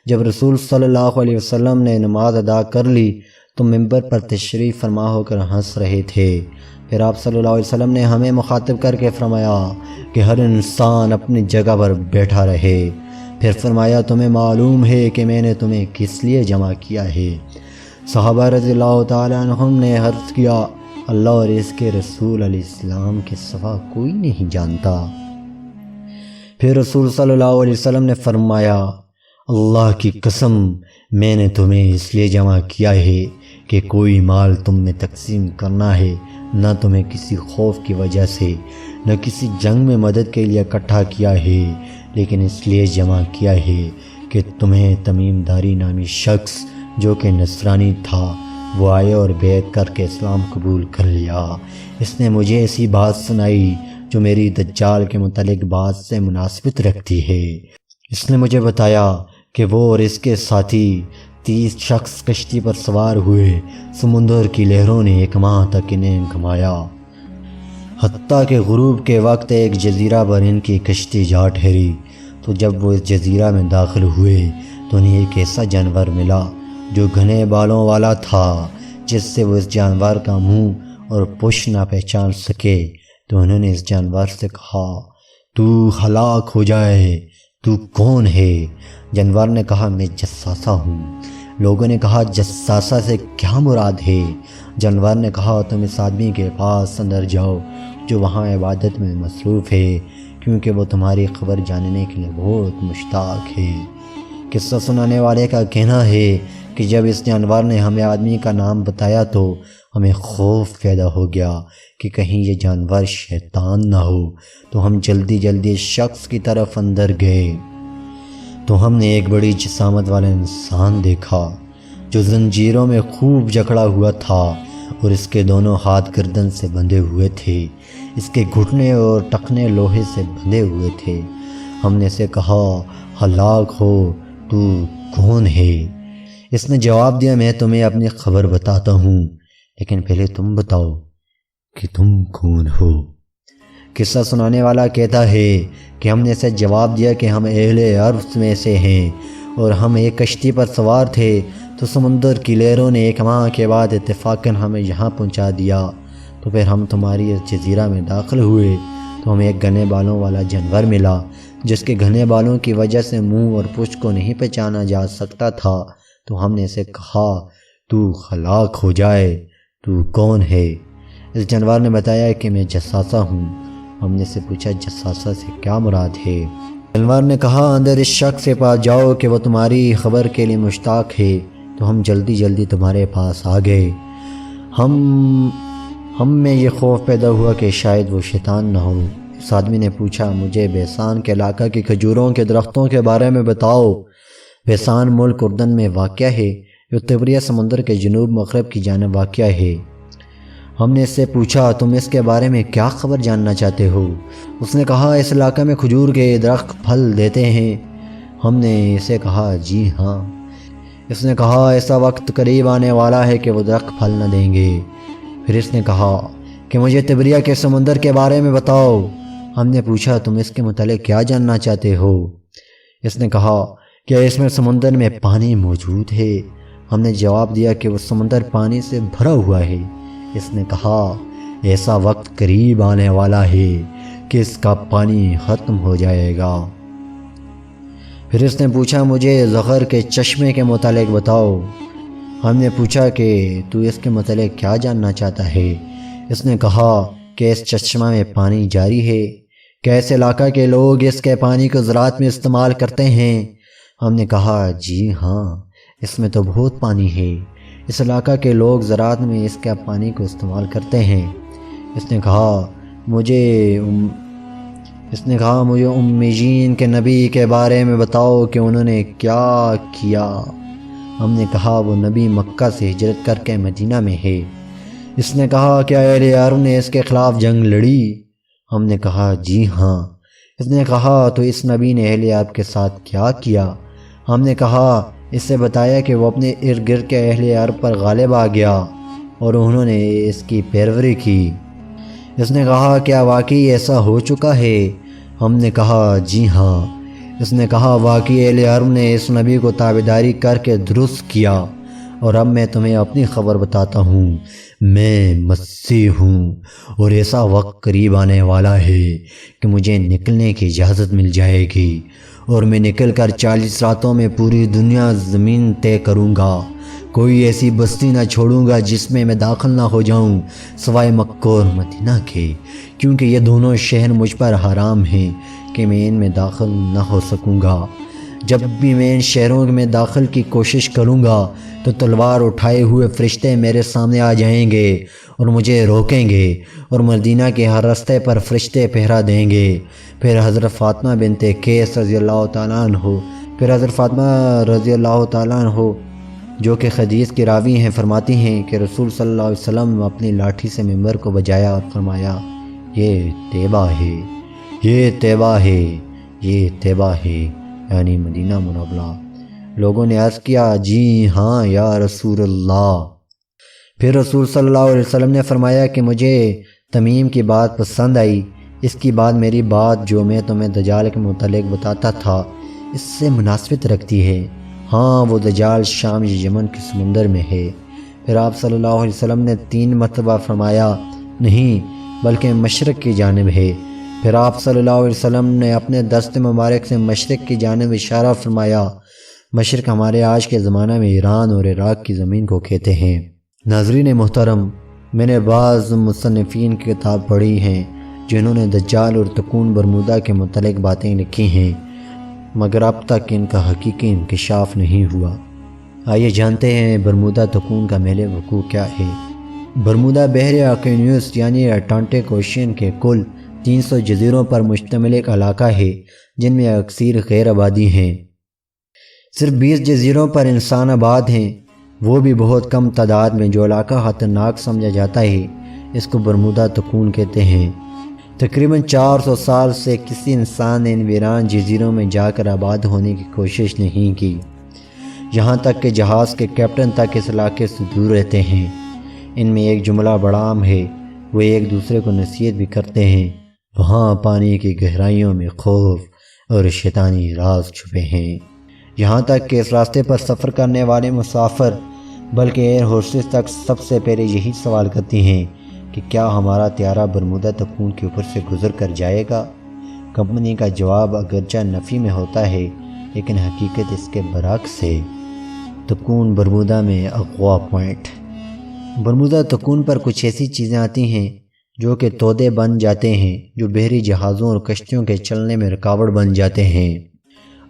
جب رسول صلی اللہ علیہ وسلم نے نماز ادا کر لی تو منبر پر تشریف فرما ہو کر ہنس رہے تھے۔ پھر آپ صلی اللہ علیہ وسلم نے ہمیں مخاطب کر کے فرمایا کہ ہر انسان اپنی جگہ پر بیٹھا رہے۔ پھر فرمایا تمہیں معلوم ہے کہ میں نے تمہیں کس لیے جمع کیا ہے؟ صحابہ رضی اللہ تعالیٰ عنہم نے عرض کیا اللہ اور اس کے رسول علیہ السلام کے سوا کوئی نہیں جانتا۔ پھر رسول صلی اللہ علیہ وسلم نے فرمایا اللہ کی قسم میں نے تمہیں اس لیے جمع کیا ہے کہ کوئی مال تم نے تقسیم کرنا ہے، نہ تمہیں کسی خوف کی وجہ سے، نہ کسی جنگ میں مدد کے لیے اکٹھا کیا ہے، لیکن اس لیے جمع کیا ہے کہ تمہیں تمیم داری نامی شخص جو کہ نصرانی تھا وہ آئے اور بیعت کر کے اسلام قبول کر لیا۔ اس نے مجھے ایسی بات سنائی جو میری دجال کے متعلق بات سے مناسبت رکھتی ہے۔ اس نے مجھے بتایا کہ وہ اور اس کے ساتھی 30 شخص کشتی پر سوار ہوئے، سمندر کی لہروں نے 1 ماہ تک انہیں گھمایا، حتیٰ کہ غروب کے وقت ایک جزیرہ پر ان کی کشتی جا ٹھہری۔ تو جب وہ اس جزیرہ میں داخل ہوئے تو انہیں ایک ایسا جانور ملا جو گھنے بالوں والا تھا جس سے وہ اس جانور کا منہ اور پشت نہ پہچان سکے، تو انہوں نے اس جانور سے کہا تو ہلاک ہو جائے، تو کون ہے؟ جانور نے کہا میں جساسہ ہوں۔ لوگوں نے کہا جساسہ سے کیا مراد ہے؟ جانور نے کہا تم اس آدمی کے پاس اندر جاؤ جو وہاں عبادت میں مصروف ہے، کیونکہ وہ تمہاری خبر جاننے کے لیے بہت مشتاق ہے۔ قصہ سنانے والے کا کہنا ہے کہ جب اس جانور نے ہمیں آدمی کا نام بتایا تو ہمیں خوف پیدا ہو گیا کہ کہیں یہ جانور شیطان نہ ہو، تو ہم جلدی اس شخص کی طرف اندر گئے تو ہم نے ایک بڑی جسامت والا انسان دیکھا جو زنجیروں میں خوب جکڑا ہوا تھا اور اس کے دونوں ہاتھ گردن سے بندھے ہوئے تھے، اس کے گھٹنے اور ٹخنے لوہے سے بندھے ہوئے تھے۔ ہم نے اسے کہا ہلاک ہو، تو کون ہے؟ اس نے جواب دیا میں تمہیں اپنی خبر بتاتا ہوں، لیکن پہلے تم بتاؤ کہ تم کون ہو۔ قصہ سنانے والا کہتا ہے کہ ہم نے اسے جواب دیا کہ ہم اہل عرب میں سے ہیں اور ہم ایک کشتی پر سوار تھے، تو سمندر کی لہروں نے ایک ماہ کے بعد اتفاقاً ہمیں یہاں پہنچا دیا، تو پھر ہم تمہاری اس جزیرہ میں داخل ہوئے تو ہمیں ایک گھنے بالوں والا جانور ملا جس کے گھنے بالوں کی وجہ سے منہ اور پشت کو نہیں پہچانا جا سکتا تھا، تو ہم نے اسے کہا تو ہلاک ہو جائے، تو کون ہے؟ اس جانور نے بتایا کہ میں جساسہ ہوں۔ ہم نے اسے پوچھا جساسہ سے کیا مراد ہے؟ جانور نے کہا اندر اس شخص کے پاس جاؤ کہ وہ تمہاری خبر کے لیے مشتاق ہے، تو ہم جلدی تمہارے پاس آ گئے۔ ہم میں یہ خوف پیدا ہوا کہ شاید وہ شیطان نہ ہو۔ اس آدمی نے پوچھا مجھے بیسان کے علاقہ کی کھجوروں کے درختوں کے بارے میں بتاؤ۔ بیسان ملک اردن میں واقع ہے، جو تبریہ سمندر کے جنوب مغرب کی جانب واقع ہے۔ ہم نے اس سے پوچھا تم اس کے بارے میں کیا خبر جاننا چاہتے ہو؟ اس نے کہا اس علاقے میں کھجور کے درخت پھل دیتے ہیں۔ ہم نے اسے کہا جی ہاں۔ اس نے کہا ایسا وقت قریب آنے والا ہے کہ وہ درخت پھل نہ دیں گے۔ پھر اس نے کہا کہ مجھے تبریہ کے سمندر کے بارے میں بتاؤ۔ ہم نے پوچھا تم اس کے متعلق کیا جاننا چاہتے ہو؟ اس نے کہا کیا اس میں سمندر میں پانی موجود ہے؟ ہم نے جواب دیا کہ وہ سمندر پانی سے بھرا ہوا ہے۔ اس نے کہا ایسا وقت قریب آنے والا ہے کہ اس کا پانی ختم ہو جائے گا۔ پھر اس نے پوچھا مجھے زغر کے چشمے کے متعلق بتاؤ۔ ہم نے پوچھا کہ تو اس کے متعلق کیا جاننا چاہتا ہے؟ اس نے کہا کہ اس چشمہ میں پانی جاری ہے، کہ اس علاقہ کے لوگ اس کے پانی کو زراعت میں استعمال کرتے ہیں۔ ہم نے کہا جی ہاں، اس میں تو بہت پانی ہے، اس علاقہ کے لوگ زراعت میں اس کے پانی کو استعمال کرتے ہیں۔ اس نے کہا مجھے امیین کے نبی کے بارے میں بتاؤ کہ انہوں نے کیا کیا۔ ہم نے کہا وہ نبی مکہ سے ہجرت کر کے مدینہ میں ہے۔ اس نے کہا کیا اہل عرب نے اس کے خلاف جنگ لڑی؟ ہم نے کہا جی ہاں۔ اس نے کہا تو اس نبی نے اہل عرب کے ساتھ کیا کیا؟ ہم نے کہا اس سے بتایا کہ وہ اپنے ارد گرد کے اہل عرب پر غالب آ گیا اور انہوں نے اس کی پیروی کی۔ اس نے کہا کیا واقعی ایسا ہو چکا ہے؟ ہم نے کہا جی ہاں۔ اس نے کہا واقعی اہل عرب نے اس نبی کو تابعداری کر کے درست کیا، اور اب میں تمہیں اپنی خبر بتاتا ہوں، میں مسیح ہوں، اور ایسا وقت قریب آنے والا ہے کہ مجھے نکلنے کی اجازت مل جائے گی، اور میں نکل کر 40 راتوں میں پوری دنیا زمین طے کروں گا۔ کوئی ایسی بستی نہ چھوڑوں گا جس میں داخل نہ ہو جاؤں سوائے مکہ اور مدینہ کے، کیونکہ یہ دونوں شہر مجھ پر حرام ہیں کہ میں ان میں داخل نہ ہو سکوں گا۔ جب بھی میں ان شہروں میں داخل کی کوشش کروں گا تو تلوار اٹھائے ہوئے فرشتے میرے سامنے آ جائیں گے اور مجھے روکیں گے، اور مدینہ کے ہر رستے پر فرشتے پہرا دیں گے۔ پھر حضرت فاطمہ بنت قیس رضی اللہ تعالیٰ عنہ جو کہ حدیث کی راوی ہیں فرماتی ہیں کہ رسول صلی اللہ علیہ وسلم اپنی لاٹھی سے ممبر کو بجایا اور فرمایا یہ طیبہ ہے، یہ طیبہ ہے، یہ طیبہ ہے، یعنی مدینہ منورہ۔ لوگوں نے عرض کیا جی ہاں یا رسول اللہ۔ پھر رسول صلی اللہ علیہ وسلم نے فرمایا کہ مجھے تمیم کی بات پسند آئی، اس کی بعد میری بات جو میں تمہیں دجال کے متعلق بتاتا تھا اس سے مناسبت رکھتی ہے۔ ہاں وہ دجال شام یا یمن کے سمندر میں ہے۔ پھر آپ صلی اللہ علیہ وسلم نے 3 مرتبہ فرمایا نہیں بلکہ مشرق کی جانب ہے۔ پھر آپ صلی اللہ علیہ وسلم نے اپنے دست مبارک سے مشرق کی جانب اشارہ فرمایا۔ مشرق ہمارے آج کے زمانہ میں ایران اور عراق کی زمین کو کہتے ہیں۔ ناظرین محترم، میں نے بعض مصنفین کی کتاب پڑھی ہیں جنہوں نے دجال اور تکون برمودا کے متعلق باتیں لکھی ہیں، مگر اب تک ان کا حقیقی انکشاف نہیں ہوا۔ آئیے جانتے ہیں برمودا تکون کا محل وقوع کیا ہے۔ برمودا بحر اقیانوس یعنی اٹلانٹک اوشین کے کل 300 جزیروں پر مشتمل ایک علاقہ ہے جن میں اکثر غیر آبادی ہیں۔ صرف 20 جزیروں پر انسان آباد ہیں، وہ بھی بہت کم تعداد میں۔ جو علاقہ خطرناک سمجھا جاتا ہے اس کو برمودا تکون کہتے ہیں۔ تقریباً 400 سال سے کسی انسان نے ان ویران جزیروں میں جا کر آباد ہونے کی کوشش نہیں کی، یہاں تک کہ جہاز کے کیپٹن تک اس علاقے سے دور رہتے ہیں۔ ان میں ایک جملہ بڑا عام ہے، وہ ایک دوسرے کو نصیحت بھی کرتے ہیں، وہاں پانی کی گہرائیوں میں خوف اور شیطانی راز چھپے ہیں۔ یہاں تک کہ اس راستے پر سفر کرنے والے مسافر بلکہ ایئر ہورسز تک سب سے پہلے یہی سوال کرتی ہیں کہ کیا ہمارا طیارہ برمودا تکون کے اوپر سے گزر کر جائے گا؟ کمپنی کا جواب اگرچہ نفی میں ہوتا ہے لیکن حقیقت اس کے برعکس ہے۔ تکون برمودا میں اغوا پوائنٹ۔ برمودا تکون پر کچھ ایسی چیزیں آتی ہیں جو کہ تودے بن جاتے ہیں، جو بحری جہازوں اور کشتیوں کے چلنے میں رکاوٹ بن جاتے ہیں،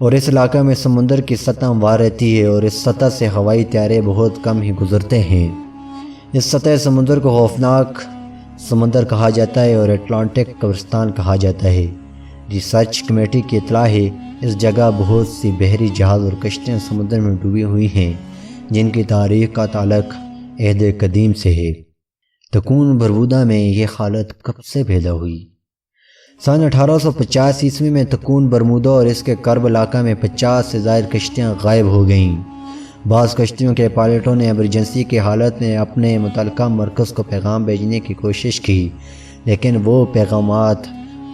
اور اس علاقہ میں سمندر کی سطح ہموار رہتی ہے اور اس سطح سے ہوائی طیارے بہت کم ہی گزرتے ہیں۔ اس سطح سمندر کو خوفناک سمندر کہا جاتا ہے اور اٹلانٹک قبرستان کہا جاتا ہے۔ ریسرچ کمیٹی کی اطلاع ہے اس جگہ بہت سی بحری جہاز اور کشتیاں سمندر میں ڈوبی ہوئی ہیں جن کی تاریخ کا تعلق عہد قدیم سے ہے۔ تکون برمودا میں یہ حالت کب سے پیدا ہوئی؟ سن 1850 عیسوی میں تکون برمودا اور اس کے قرب علاقہ میں 50 سے زائد کشتیاں غائب ہو گئیں۔ بعض کشتیوں کے پائلٹوں نے ایمرجنسی کی حالت میں اپنے متعلقہ مرکز کو پیغام بھیجنے کی کوشش کی، لیکن وہ پیغامات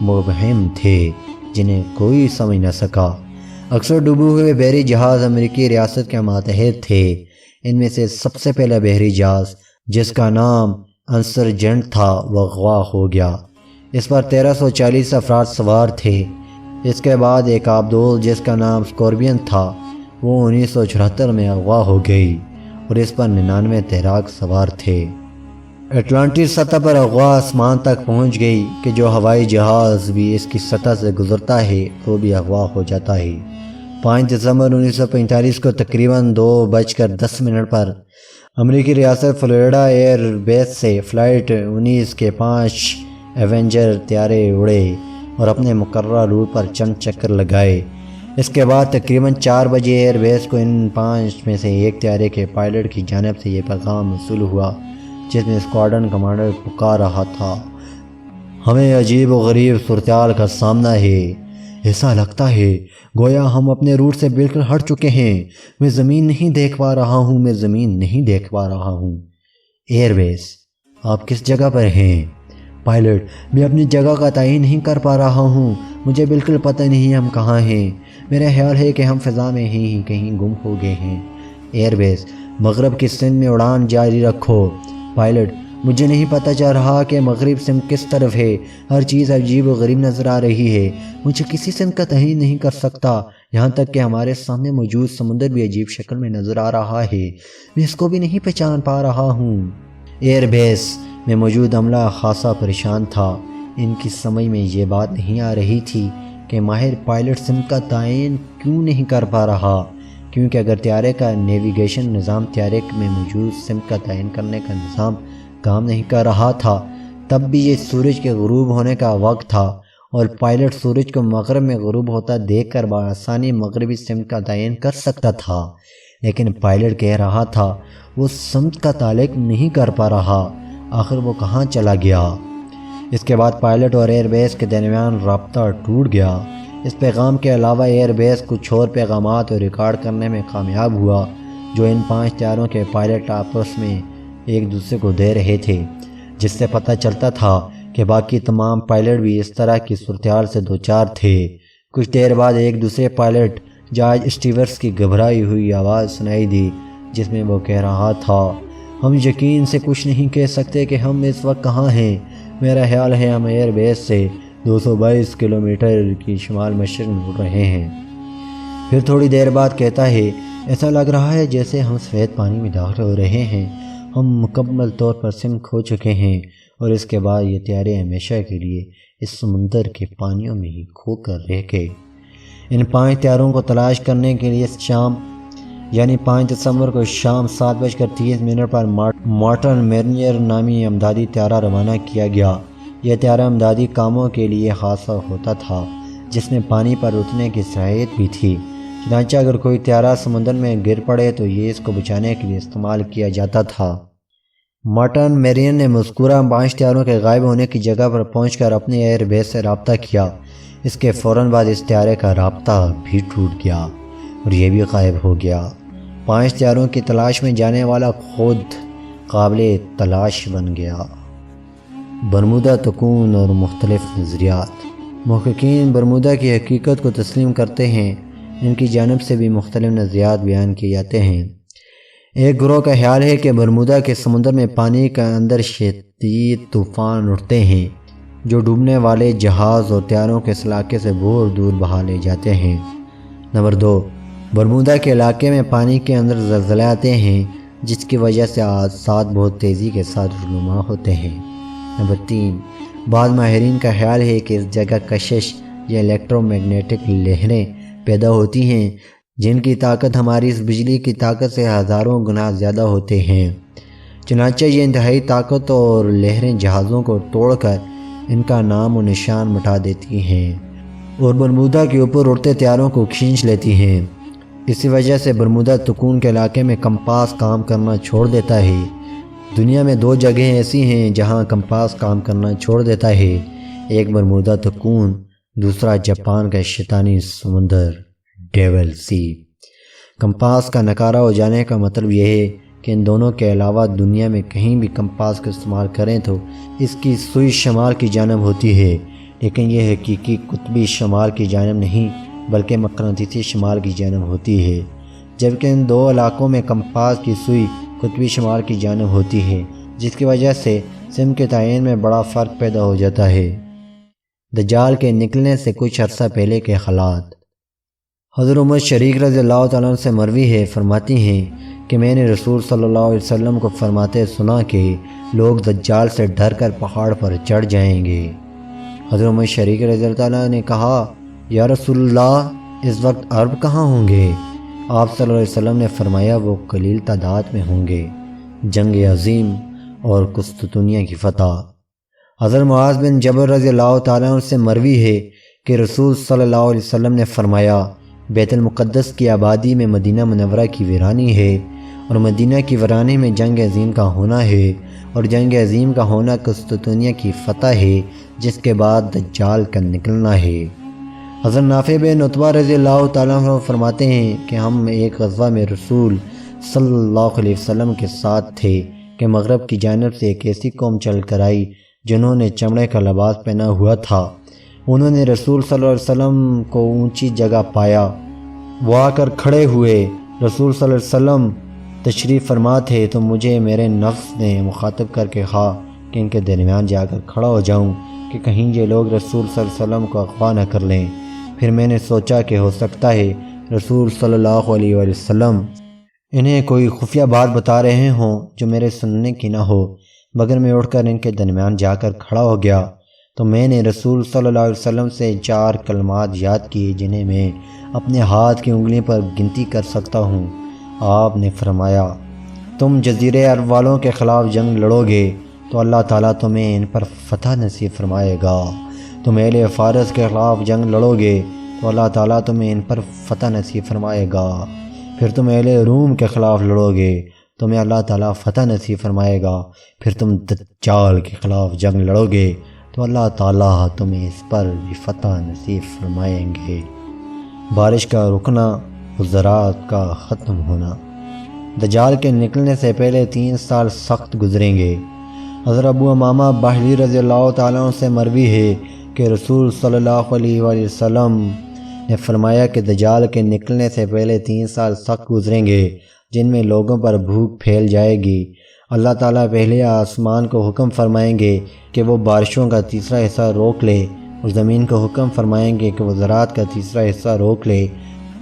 مبہم تھے جنہیں کوئی سمجھ نہ سکا۔ اکثر ڈوبے ہوئے بحری جہاز امریکی ریاست کے ماتحت تھے۔ ان میں سے سب سے پہلا بحری جہاز جس کا نام انسرجنٹ تھا وہ اغوا ہو گیا۔ اس پر 1340 افراد سوار تھے۔ اس کے بعد ایک آبدوز جس کا نام اسکورپین تھا وہ 1974 میں اغوا ہو گئی اور اس پر 99 تیراک سوار تھے۔ اٹلانٹک سطح پر اغوا آسمان تک پہنچ گئی کہ جو ہوائی جہاز بھی اس کی سطح سے گزرتا ہے وہ بھی اغوا ہو جاتا ہے۔ 5 دسمبر 1945 کو تقریباً 2:10 پر امریکی ریاست فلوریڈا ایئر بیس سے فلائٹ 19 کے 5 ایونجر طیارے اڑے اور اپنے مقررہ روٹ پر چند چکر لگائے۔ اس کے بعد تقریباً 4 بجے ایئر بیس کو ان 5 میں سے ایک طیارے کے پائلٹ کی جانب سے یہ پیغام موصول ہوا جس میں اسکواڈرن کمانڈر پکار رہا تھا، ہمیں عجیب و غریب صورتحال کا سامنا ہے۔ ایسا لگتا ہے گویا ہم اپنے روٹ سے بالکل ہٹ چکے ہیں۔ میں زمین نہیں دیکھ پا رہا ہوں، میں زمین نہیں دیکھ پا رہا ہوں۔ ایئر بیس، آپ کس جگہ پر ہیں؟ پائلٹ، میں اپنی جگہ کا تعین نہیں کر پا رہا ہوں، مجھے بالکل پتہ نہیں ہم کہاں ہیں۔ میرا خیال ہے کہ ہم فضا میں ہی کہیں گم ہو گئے ہیں۔ ایئر بیس، مغرب کی سمت میں اڑان جاری رکھو۔ پائلٹ، مجھے نہیں پتہ چل رہا کہ مغرب سمت کس طرف ہے، ہر چیز عجیب و غریب نظر آ رہی ہے، مجھے کسی سمت کا تعین نہیں کر سکتا، یہاں تک کہ ہمارے سامنے موجود سمندر بھی عجیب شکل میں نظر آ رہا ہے، میں اس کو بھی نہیں پہچان پا رہا ہوں۔ ایئر بیس میں موجود عملہ خاصا پریشان تھا۔ ان کی سمجھ میں یہ بات نہیں آ رہی تھی کہ ماہر پائلٹ سمت کا تعین کیوں نہیں کر پا رہا، کیونکہ اگر طیارے کا نیویگیشن نظام طیارے میں موجود سمت کا تعین کرنے کا نظام کام نہیں کر رہا تھا، تب بھی یہ سورج کے غروب ہونے کا وقت تھا اور پائلٹ سورج کو مغرب میں غروب ہوتا دیکھ کر بآسانی مغربی سمت کا تعین کر سکتا تھا، لیکن پائلٹ کہہ رہا تھا وہ سمت کا تعین نہیں کر پا رہا، آخر وہ کہاں چلا گیا۔ اس کے بعد پائلٹ اور ایئر بیس کے درمیان رابطہ ٹوٹ گیا۔ اس پیغام کے علاوہ ایئر بیس کچھ اور پیغامات اور ریکارڈ کرنے میں کامیاب ہوا جو ان 5 طیاروں کے پائلٹ آپس میں ایک دوسرے کو دے رہے تھے، جس سے پتہ چلتا تھا کہ باقی تمام پائلٹ بھی اس طرح کی صورتحال سے دوچار تھے۔ کچھ دیر بعد ایک دوسرے پائلٹ جارج اسٹیورس کی گھبرائی ہوئی آواز سنائی دی جس میں وہ کہہ رہا تھا، ہم یقین سے کچھ نہیں کہہ سکتے کہ ہم اس وقت کہاں ہیں۔ میرا خیال ہے ہم ایئر بیس سے 222 کلومیٹر کی شمال مشرق میں اڑ رہے ہیں۔ پھر تھوڑی دیر بعد کہتا ہے، ایسا لگ رہا ہے جیسے ہم سفید پانی میں داخل ہو رہے ہیں۔ ہم مکمل طور پر سمت کھو چکے ہیں اور اس کے بعد یہ طیارے ہمیشہ کے لیے اس سمندر کے پانیوں میں ہی کھو کر رہ گئے۔ ان 5 طیاروں کو تلاش کرنے کے لیے شام یعنی 5 دسمبر کو شام 7:30 پر مارٹن میرینیر نامی امدادی طیارہ روانہ کیا گیا۔ یہ طیارہ امدادی کاموں کے لیے خاصا ہوتا تھا جس میں پانی پر اترنے کی صلاحیت بھی تھی، چنانچہ اگر کوئی طیارہ سمندر میں گر پڑے تو یہ اس کو بچانے کے لیے استعمال کیا جاتا تھا۔ مارٹن میرینیر نے مذکورہ 5 طیاروں کے غائب ہونے کی جگہ پر پہنچ کر اپنے ایئر بیس سے رابطہ کیا۔ اس کے فوراً بعد اس طیارے کا رابطہ بھی ٹوٹ گیا اور یہ بھی غائب ہو گیا۔ 5 طیاروں کی تلاش میں جانے والا خود قابل تلاش بن گیا۔ برمودا تکون اور مختلف نظریات۔ محققین برمودا کی حقیقت کو تسلیم کرتے ہیں، ان کی جانب سے بھی مختلف نظریات بیان کیے جاتے ہیں۔ ایک گروہ کا خیال ہے کہ برمودا کے سمندر میں پانی کے اندر شدید طوفان اٹھتے ہیں جو ڈوبنے والے جہاز اور طیاروں کے اس علاقے سے بہت دور بہا لے جاتے ہیں۔ نمبر 2، برمودا کے علاقے میں پانی کے اندر زلزلے آتے ہیں جس کی وجہ سے حادثات بہت تیزی کے ساتھ رونما ہوتے ہیں۔ نمبر 3، بعض ماہرین کا خیال ہے کہ اس جگہ کشش یا الیکٹرو میگنیٹک لہریں پیدا ہوتی ہیں جن کی طاقت ہماری اس بجلی کی طاقت سے ہزاروں گنا زیادہ ہوتے ہیں، چنانچہ یہ انتہائی طاقت اور لہریں جہازوں کو توڑ کر ان کا نام و نشان مٹا دیتی ہیں اور برمودا کے اوپر اڑتے طیاروں کو کھینچ لیتی ہیں۔ اسی وجہ سے برمودا تکون کے علاقے میں کمپاس کام کرنا چھوڑ دیتا ہے۔ دنیا میں 2 جگہیں ایسی ہیں جہاں کمپاس کام کرنا چھوڑ دیتا ہے، ایک برمودا تکون، دوسرا جاپان کا شیطانی سمندر ڈیول سی۔ کمپاس کا ناکارہ ہو جانے کا مطلب یہ ہے کہ ان دونوں کے علاوہ دنیا میں کہیں بھی کمپاس کا استعمال کریں تو اس کی سوئی شمال کی جانب ہوتی ہے، لیکن یہ حقیقی قطبی شمال کی جانب نہیں بلکہ مقناطیسی شمال کی جانب ہوتی ہے، جبکہ ان 2 علاقوں میں کمپاس کی سوئی قطبی شمال کی جانب ہوتی ہے، جس کی وجہ سے سمت کے تعین میں بڑا فرق پیدا ہو جاتا ہے۔ دجال کے نکلنے سے کچھ عرصہ پہلے کے حالات۔ حضرت عمر شریک رضی اللہ تعالیٰ عنہ سے مروی ہے، فرماتی ہیں کہ میں نے رسول صلی اللہ علیہ وسلم کو فرماتے سنا کہ لوگ دجال سے ڈر کر پہاڑ پر چڑھ جائیں گے۔ حضرت عمر شریک رضی اللہ تعالیٰ نے کہا، یا رسول اللہ، اس وقت عرب کہاں ہوں گے؟ آپ صلی اللہ علیہ وسلم نے فرمایا، وہ قلیل تعداد میں ہوں گے، جنگ عظیم اور قسطنطنیہ کی فتح۔ حضرت معاذ بن جبل رضی اللہ تعالیٰ عنہ سے مروی ہے کہ رسول صلی اللہ علیہ وسلم نے فرمایا، بیت المقدس کی آبادی میں مدینہ منورہ کی ویرانی ہے اور مدینہ کی ویرانی میں جنگ عظیم کا ہونا ہے اور جنگ عظیم کا ہونا قسطنطنیہ کی فتح ہے جس کے بعد دجال کا نکلنا ہے۔ حضرت نافع بن عتبہ رضی اللہ تعالیٰ عنہ فرماتے ہیں کہ ہم ایک غزوہ میں رسول صلی اللہ علیہ وسلم کے ساتھ تھے کہ مغرب کی جانب سے ایک ایسی قوم چل کر آئی جنہوں نے چمڑے کا لباس پہنا ہوا تھا۔ انہوں نے رسول صلی اللہ علیہ وسلم کو اونچی جگہ پایا، وہ آ کر کھڑے ہوئے۔ رسول صلی اللہ علیہ وسلم تشریف فرما تھے تو مجھے میرے نفس نے مخاطب کر کے کہا کہ ان کے درمیان جا کر کھڑا ہو جاؤں کہ کہیں یہ لوگ رسول صلی اللہ علیہ وسلم کو اغوا نہ کر لیں۔ پھر میں نے سوچا کہ ہو سکتا ہے رسول صلی اللہ علیہ وسلم انہیں کوئی خفیہ بات بتا رہے ہوں جو میرے سننے کی نہ ہو، مگر میں اٹھ کر ان کے درمیان جا کر کھڑا ہو گیا تو میں نے رسول صلی اللہ علیہ وسلم سے 4 کلمات یاد کیے جنہیں میں اپنے ہاتھ کی انگلی پر گنتی کر سکتا ہوں۔ آپ نے فرمایا، تم جزیرے عرب والوں کے خلاف جنگ لڑو گے تو اللہ تعالیٰ تمہیں ان پر فتح نصیب فرمائے گا، تم اہل فارس کے خلاف جنگ لڑو گے تو اللہ تعالیٰ تمہیں ان پر فتح نصیب فرمائے گا، پھر تم اہل روم کے خلاف لڑو گے تمہیں اللہ تعالیٰ فتح نصیب فرمائے گا، پھر تم دجال کے خلاف جنگ لڑو گے تو اللہ تعالیٰ تمہیں اس پر بھی فتح نصیب فرمائیں گے۔ بارش کا رکنا اور زراعت کا ختم ہونا۔ دجال کے نکلنے سے پہلے 3 سال سخت گزریں گے۔ حضرت ابو امامہ باہلی رضی اللہ تعالیٰ عنہ سے مروی ہے کہ رسول صلی اللہ علیہ وسلم نے فرمایا کہ دجال کے نکلنے سے پہلے 3 سال سخت گزریں گے جن میں لوگوں پر بھوک پھیل جائے گی، اللہ تعالیٰ پہلے آسمان کو حکم فرمائیں گے کہ وہ بارشوں کا تیسرا حصہ روک لے، اور زمین کو حکم فرمائیں گے کہ وہ زراعت کا تیسرا حصہ روک لے۔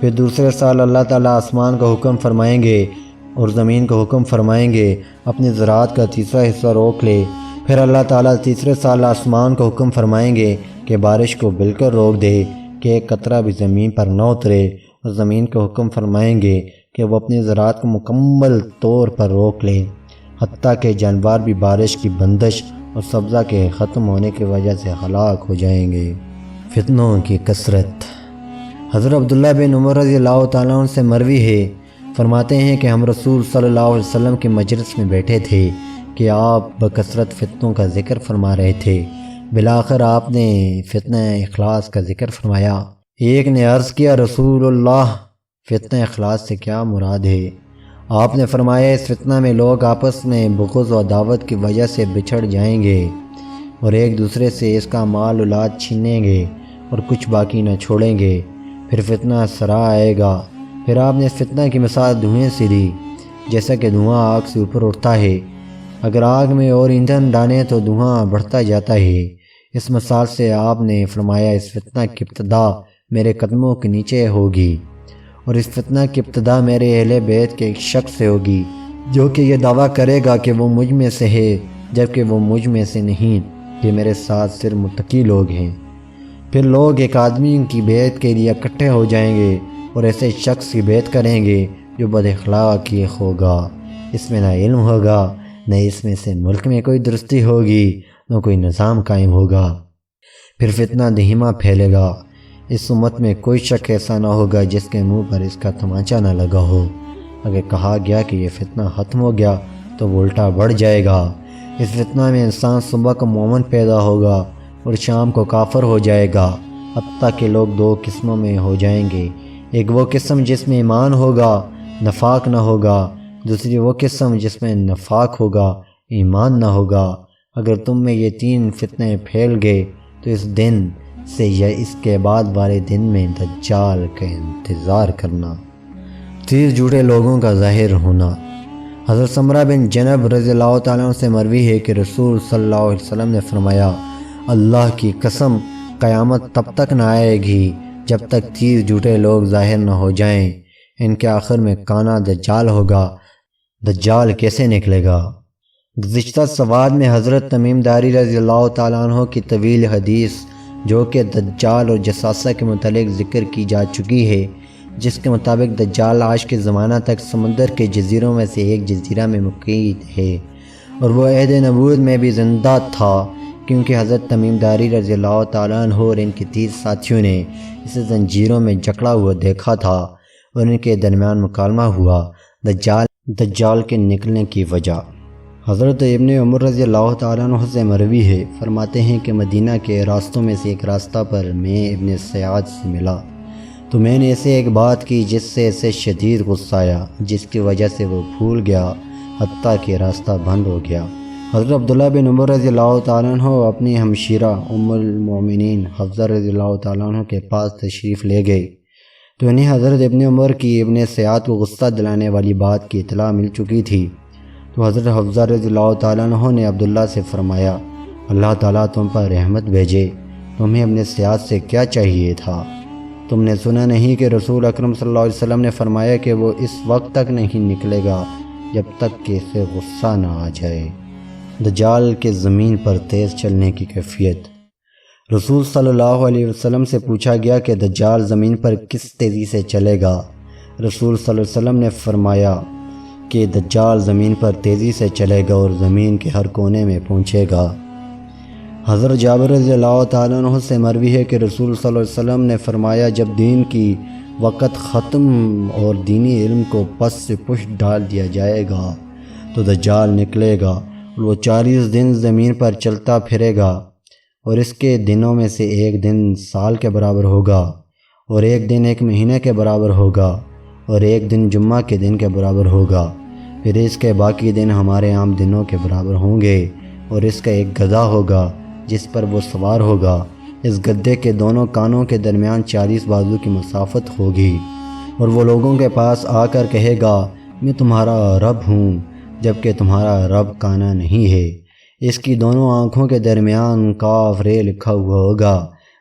پھر دوسرے سال اللہ تعالیٰ آسمان کو حکم فرمائیں گے اور زمین کو حکم فرمائیں گے اپنی زراعت کا تیسرا حصہ روک لے۔ پھر اللہ تعالیٰ تیسرے سال آسمان کو حکم فرمائیں گے کہ بارش کو بالکل روک دے کہ ایک قطرہ بھی زمین پر نہ اترے، اور زمین کو حکم فرمائیں گے کہ وہ اپنی زراعت کو مکمل طور پر روک لے، حتیٰ کہ جانور بھی بارش کی بندش اور سبزہ کے ختم ہونے کی وجہ سے ہلاک ہو جائیں گے۔ فتنوں کی کثرت۔ حضرت عبداللہ بن عمر رضی اللہ تعالیٰ عنہ سے مروی ہے، فرماتے ہیں کہ ہم رسول صلی اللہ علیہ وسلم کے مجلس میں بیٹھے تھے کہ آپ بکثرت فتنوں کا ذکر فرما رہے تھے۔ بالآخر آپ نے فتنہ اخلاص کا ذکر فرمایا۔ ایک نے عرض کیا، رسول اللہ، فتنہ اخلاص سے کیا مراد ہے؟ آپ نے فرمایا، اس فتنہ میں لوگ آپس میں بغض و عداوت کی وجہ سے بچھڑ جائیں گے اور ایک دوسرے سے اس کا مال اولاد چھینیں گے اور کچھ باقی نہ چھوڑیں گے، پھر فتنہ سرا آئے گا۔ پھر آپ نے اس فتنہ کی مثال دھوئیں سے دی، جیسا کہ دھواں آگ سے اوپر اٹھتا ہے، اگر آگ میں اور ایندھن ڈالیں تو دھواں بڑھتا جاتا ہے۔ اس مثال سے آپ نے فرمایا، اس فتنہ کی ابتدا میرے قدموں کے نیچے ہوگی، اور اس فتنہ کی ابتدا میرے اہل بیت کے ایک شخص سے ہوگی جو کہ یہ دعویٰ کرے گا کہ وہ مجھ میں سے ہے، جبکہ وہ مجھ میں سے نہیں، کہ میرے ساتھ صرف متقی لوگ ہیں۔ پھر لوگ ایک آدمی کی بیعت کے لیے اکٹھے ہو جائیں گے اور ایسے شخص کی بیعت کریں گے جو بد اخلاقی ہوگا، اس میں نہ علم ہوگا، نہ اس میں سے ملک میں کوئی درستی ہوگی، نہ کوئی نظام قائم ہوگا۔ پھر فتنہ دھیما پھیلے گا، اس امت میں کوئی شخص ایسا نہ ہوگا جس کے منہ پر اس کا تمانچہ نہ لگا ہو۔ اگر کہا گیا کہ یہ فتنہ ختم ہو گیا تو وہ الٹا بڑھ جائے گا۔ اس فتنہ میں انسان صبح کو مومن پیدا ہوگا اور شام کو کافر ہو جائے گا، حتیٰ کہ لوگ دو قسموں میں ہو جائیں گے، ایک وہ قسم جس میں ایمان ہوگا، نفاق نہ ہوگا، دوسری وہ قسم جس میں نفاق ہوگا، ایمان نہ ہوگا۔ اگر تم میں یہ تین فتنے پھیل گئے تو اس دن سے یا اس کے بعد والے دن میں دجال کا انتظار کرنا۔ 30 جھوٹے لوگوں کا ظاہر ہونا۔ حضرت سمرہ بن جنب رضی اللہ تعالیٰ عنہ سے مروی ہے کہ رسول صلی اللہ علیہ وسلم نے فرمایا، اللہ کی قسم، قیامت تب تک نہ آئے گی جب تک 30 جھوٹے لوگ ظاہر نہ ہو جائیں۔ ان کے آخر میں کانا دجال ہوگا۔ دجال کیسے نکلے گا؟ گزشتہ سوال میں حضرت تمیم داری رضی اللہ تعالیٰ عنہ کی طویل حدیث جو کہ دجال اور جساسہ کے متعلق ذکر کی جا چکی ہے، جس کے مطابق دجال آج کے زمانہ تک سمندر کے جزیروں میں سے ایک جزیرہ میں مقیم ہے، اور وہ عہد نبوت میں بھی زندہ تھا، کیونکہ حضرت تمیم داری رضی اللہ تعالیٰ عنہ اور ان کے 30 ساتھیوں نے اسے زنجیروں میں جکڑا ہوا دیکھا تھا اور ان کے درمیان مکالمہ ہوا۔ دجال کے نکلنے کی وجہ۔ حضرت ابن عمر رضی اللہ تعالیٰ عنہ سے مروی ہے، فرماتے ہیں کہ مدینہ کے راستوں میں سے ایک راستہ پر میں ابن سیاد سے ملا تو میں نے اسے ایک بات کی جس سے اسے شدید غصہ آیا، جس کی وجہ سے وہ بھول گیا، حتیٰ کہ راستہ بند ہو گیا۔ حضرت عبداللہ بن عمر رضی اللہ تعالیٰ عنہ اپنی ہمشیرہ ام المومنین حفصہ رضی اللہ تعالیٰ عنہ کے پاس تشریف لے گئے تو انہیں حضرت ابن عمر کی ابن سیاد کو غصہ دلانے والی بات کی اطلاع مل چکی تھی، تو حضرت حفصہ رضی اللہ تعالیٰ عنہ نے عبداللہ سے فرمایا، اللہ تعالیٰ تم پر رحمت بھیجے، تمہیں اپنے سیاد سے کیا چاہیے تھا؟ تم نے سنا نہیں کہ رسول اکرم صلی اللہ علیہ وسلم نے فرمایا کہ وہ اس وقت تک نہیں نکلے گا جب تک کہ اسے غصہ نہ آ جائے۔ دجال کے زمین پر تیز چلنے کی کیفیت۔ رسول صلی اللہ علیہ وسلم سے پوچھا گیا کہ دجال زمین پر کس تیزی سے چلے گا۔ رسول صلی اللہ علیہ وسلم نے فرمایا کہ دجال زمین پر تیزی سے چلے گا اور زمین کے ہر کونے میں پہنچے گا۔ حضرت جابر رضی اللہ تعالیٰ عنہ سے مروی ہے کہ رسول صلی اللہ علیہ وسلم نے فرمایا، جب دین کی وقت ختم اور دینی علم کو پس سے پشت ڈال دیا جائے گا تو دجال نکلے گا اور وہ 40 دن زمین پر چلتا پھرے گا، اور اس کے دنوں میں سے ایک دن سال کے برابر ہوگا، اور ایک دن ایک مہینے کے برابر ہوگا، اور ایک دن جمعہ کے دن کے برابر ہوگا، پھر اس کے باقی دن ہمارے عام دنوں کے برابر ہوں گے، اور اس کا ایک گدھا ہوگا جس پر وہ سوار ہوگا، اس گدھے کے دونوں کانوں کے درمیان 40 بازو کی مسافت ہوگی، اور وہ لوگوں کے پاس آ کر کہے گا، میں تمہارا رب ہوں، جبکہ تمہارا رب کانا نہیں ہے۔ اس کی دونوں آنکھوں کے درمیان کاف رے لکھا ہوا ہوگا،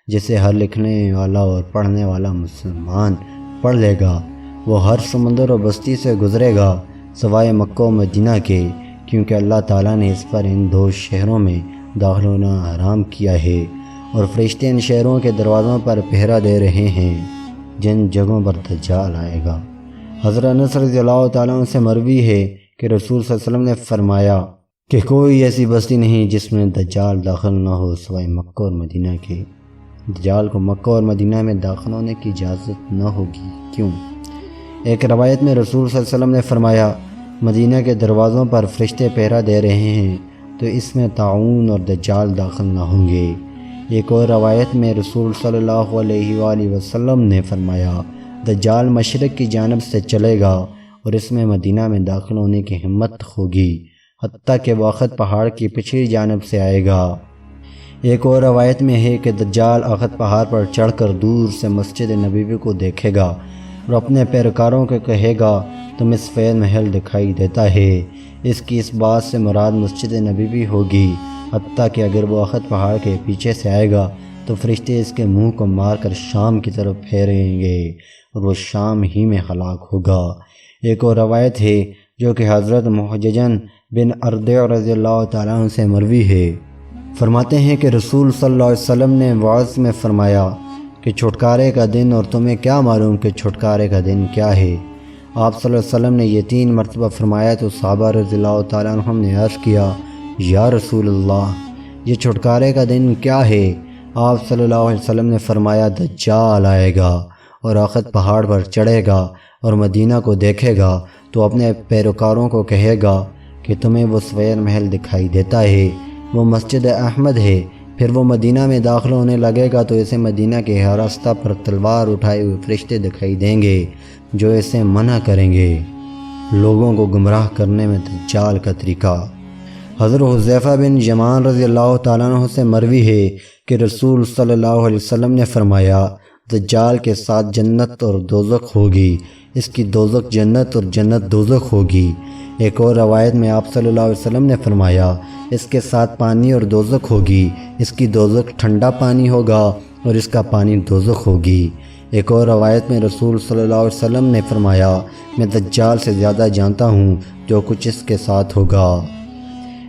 جسے ہر لکھنے والا اور پڑھنے والا مسلمان پڑھ لے گا۔ وہ ہر سمندر و بستی سے گزرے گا سوائے مکہ و مدینہ کے، کیونکہ اللہ تعالیٰ نے اس پر ان 2 شہروں میں داخل ہونا حرام کیا ہے، اور فرشتے ان شہروں کے دروازوں پر پہرا دے رہے ہیں جن جگہوں پر دجال آئے گا۔ حضرت انس رضی اللہ تعالیٰ عنہ سے مروی ہے کہ رسول صلی اللہ علیہ وسلم نے فرمایا کہ کوئی ایسی بستی نہیں جس میں دجال داخل نہ ہو سوائے مکہ اور مدینہ کے۔ دجال کو مکہ اور مدینہ میں داخل ہونے کی اجازت نہ ہوگی، کیوں؟ ایک روایت میں رسول صلی اللہ علیہ وسلم نے فرمایا مدینہ کے دروازوں پر فرشتے پہرا دے رہے ہیں تو اس میں طاعون اور دجال داخل نہ ہوں گے۔ ایک اور روایت میں رسول صلی اللہ علیہ وآلہ وسلم نے فرمایا دجال مشرق کی جانب سے چلے گا اور اس میں مدینہ میں داخل ہونے کی ہمت ہوگی، حتیٰ کہ وہ اخت پہاڑ کی پچھلی جانب سے آئے گا۔ ایک اور روایت میں ہے کہ دجال اخت پہاڑ پر چڑھ کر دور سے مسجد نبوی کو دیکھے گا اور اپنے پیروکاروں کو کہے گا تمہیں سفید محل دکھائی دیتا ہے۔ اس کی اس بات سے مراد مسجد نبوی ہوگی، حتیٰ کہ اگر وہ اخت پہاڑ کے پیچھے سے آئے گا تو فرشتے اس کے منہ کو مار کر شام کی طرف پھیریں گے اور وہ شام ہی میں ہلاک ہوگا۔ ایک اور روایت ہے جو کہ حضرت محججن بن اردع رضی اللہ تعالیٰ عنہ سے مروی ہے، فرماتے ہیں کہ رسول صلی اللہ علیہ وسلم نے وعظ میں فرمایا کہ چھٹکارے کا دن، اور تمہیں کیا معلوم کہ چھٹکارے کا دن کیا ہے؟ آپ صلی اللہ علیہ وسلم نے یہ 3 مرتبہ فرمایا تو صحابہ رضی اللہ تعالیٰ عنہم نے عرض کیا یا رسول اللہ یہ چھٹکارے کا دن کیا ہے؟ آپ صلی اللہ علیہ وسلم نے فرمایا دجال آئے گا اور اخت پہاڑ پر چڑھے گا اور مدینہ کو دیکھے گا تو اپنے پیروکاروں کو کہے گا کہ تمہیں وہ سفید محل دکھائی دیتا ہے، وہ مسجد احمد ہے۔ پھر وہ مدینہ میں داخل ہونے لگے گا تو اسے مدینہ کے ہر راستہ پر تلوار اٹھائے ہوئے فرشتے دکھائی دیں گے جو اسے منع کریں گے۔ لوگوں کو گمراہ کرنے میں دجال کا طریقہ۔ حضرت حذیفہ بن یمان رضی اللہ تعالیٰ عنہ سے مروی ہے کہ رسول صلی اللہ علیہ وسلم نے فرمایا دجال کے ساتھ جنت اور دوزخ ہوگی، اس کی دوزخ جنت اور جنت دوزخ ہوگی۔ ایک اور روایت میں آپ صلی اللہ علیہ وسلم نے فرمایا اس کے ساتھ پانی اور دوزخ ہوگی، اس کی دوزخ ٹھنڈا پانی ہوگا اور اس کا پانی دوزخ ہوگی۔ ایک اور روایت میں رسول صلی اللہ علیہ وسلم نے فرمایا میں دجال سے زیادہ جانتا ہوں جو کچھ اس کے ساتھ ہوگا۔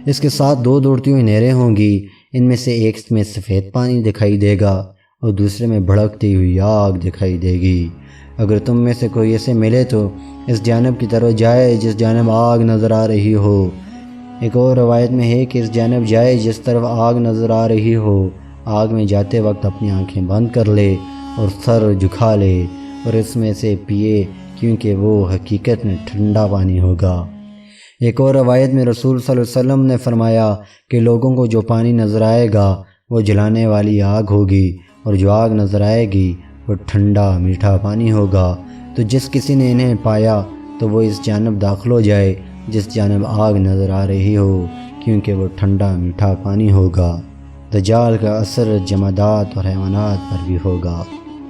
اس کے ساتھ 2 دوڑتی ہوئی نہریں ہوں گی، ان میں سے ایک میں سفید پانی دکھائی دے گا اور دوسرے میں بھڑکتی ہوئی آگ دکھائی دے گی۔ اگر تم میں سے کوئی اسے ملے تو اس جانب کی طرف جائے جس جانب آگ نظر آ رہی ہو۔ ایک اور روایت میں ہے کہ اس جانب جائے جس طرف آگ نظر آ رہی ہو، آگ میں جاتے وقت اپنی آنکھیں بند کر لے اور سر جھکا لے اور اس میں سے پیے، کیونکہ وہ حقیقت میں ٹھنڈا پانی ہوگا۔ ایک اور روایت میں رسول صلی اللہ علیہ وسلم نے فرمایا کہ لوگوں کو جو پانی نظر آئے گا وہ جلانے والی آگ ہوگی، اور جو آگ نظر آئے گی وہ ٹھنڈا میٹھا پانی ہوگا۔ تو جس کسی نے انہیں پایا تو وہ اس جانب داخل ہو جائے جس جانب آگ نظر آ رہی ہو، کیونکہ وہ ٹھنڈا میٹھا پانی ہوگا۔ دجال کا اثر جمادات اور حیوانات پر بھی ہوگا۔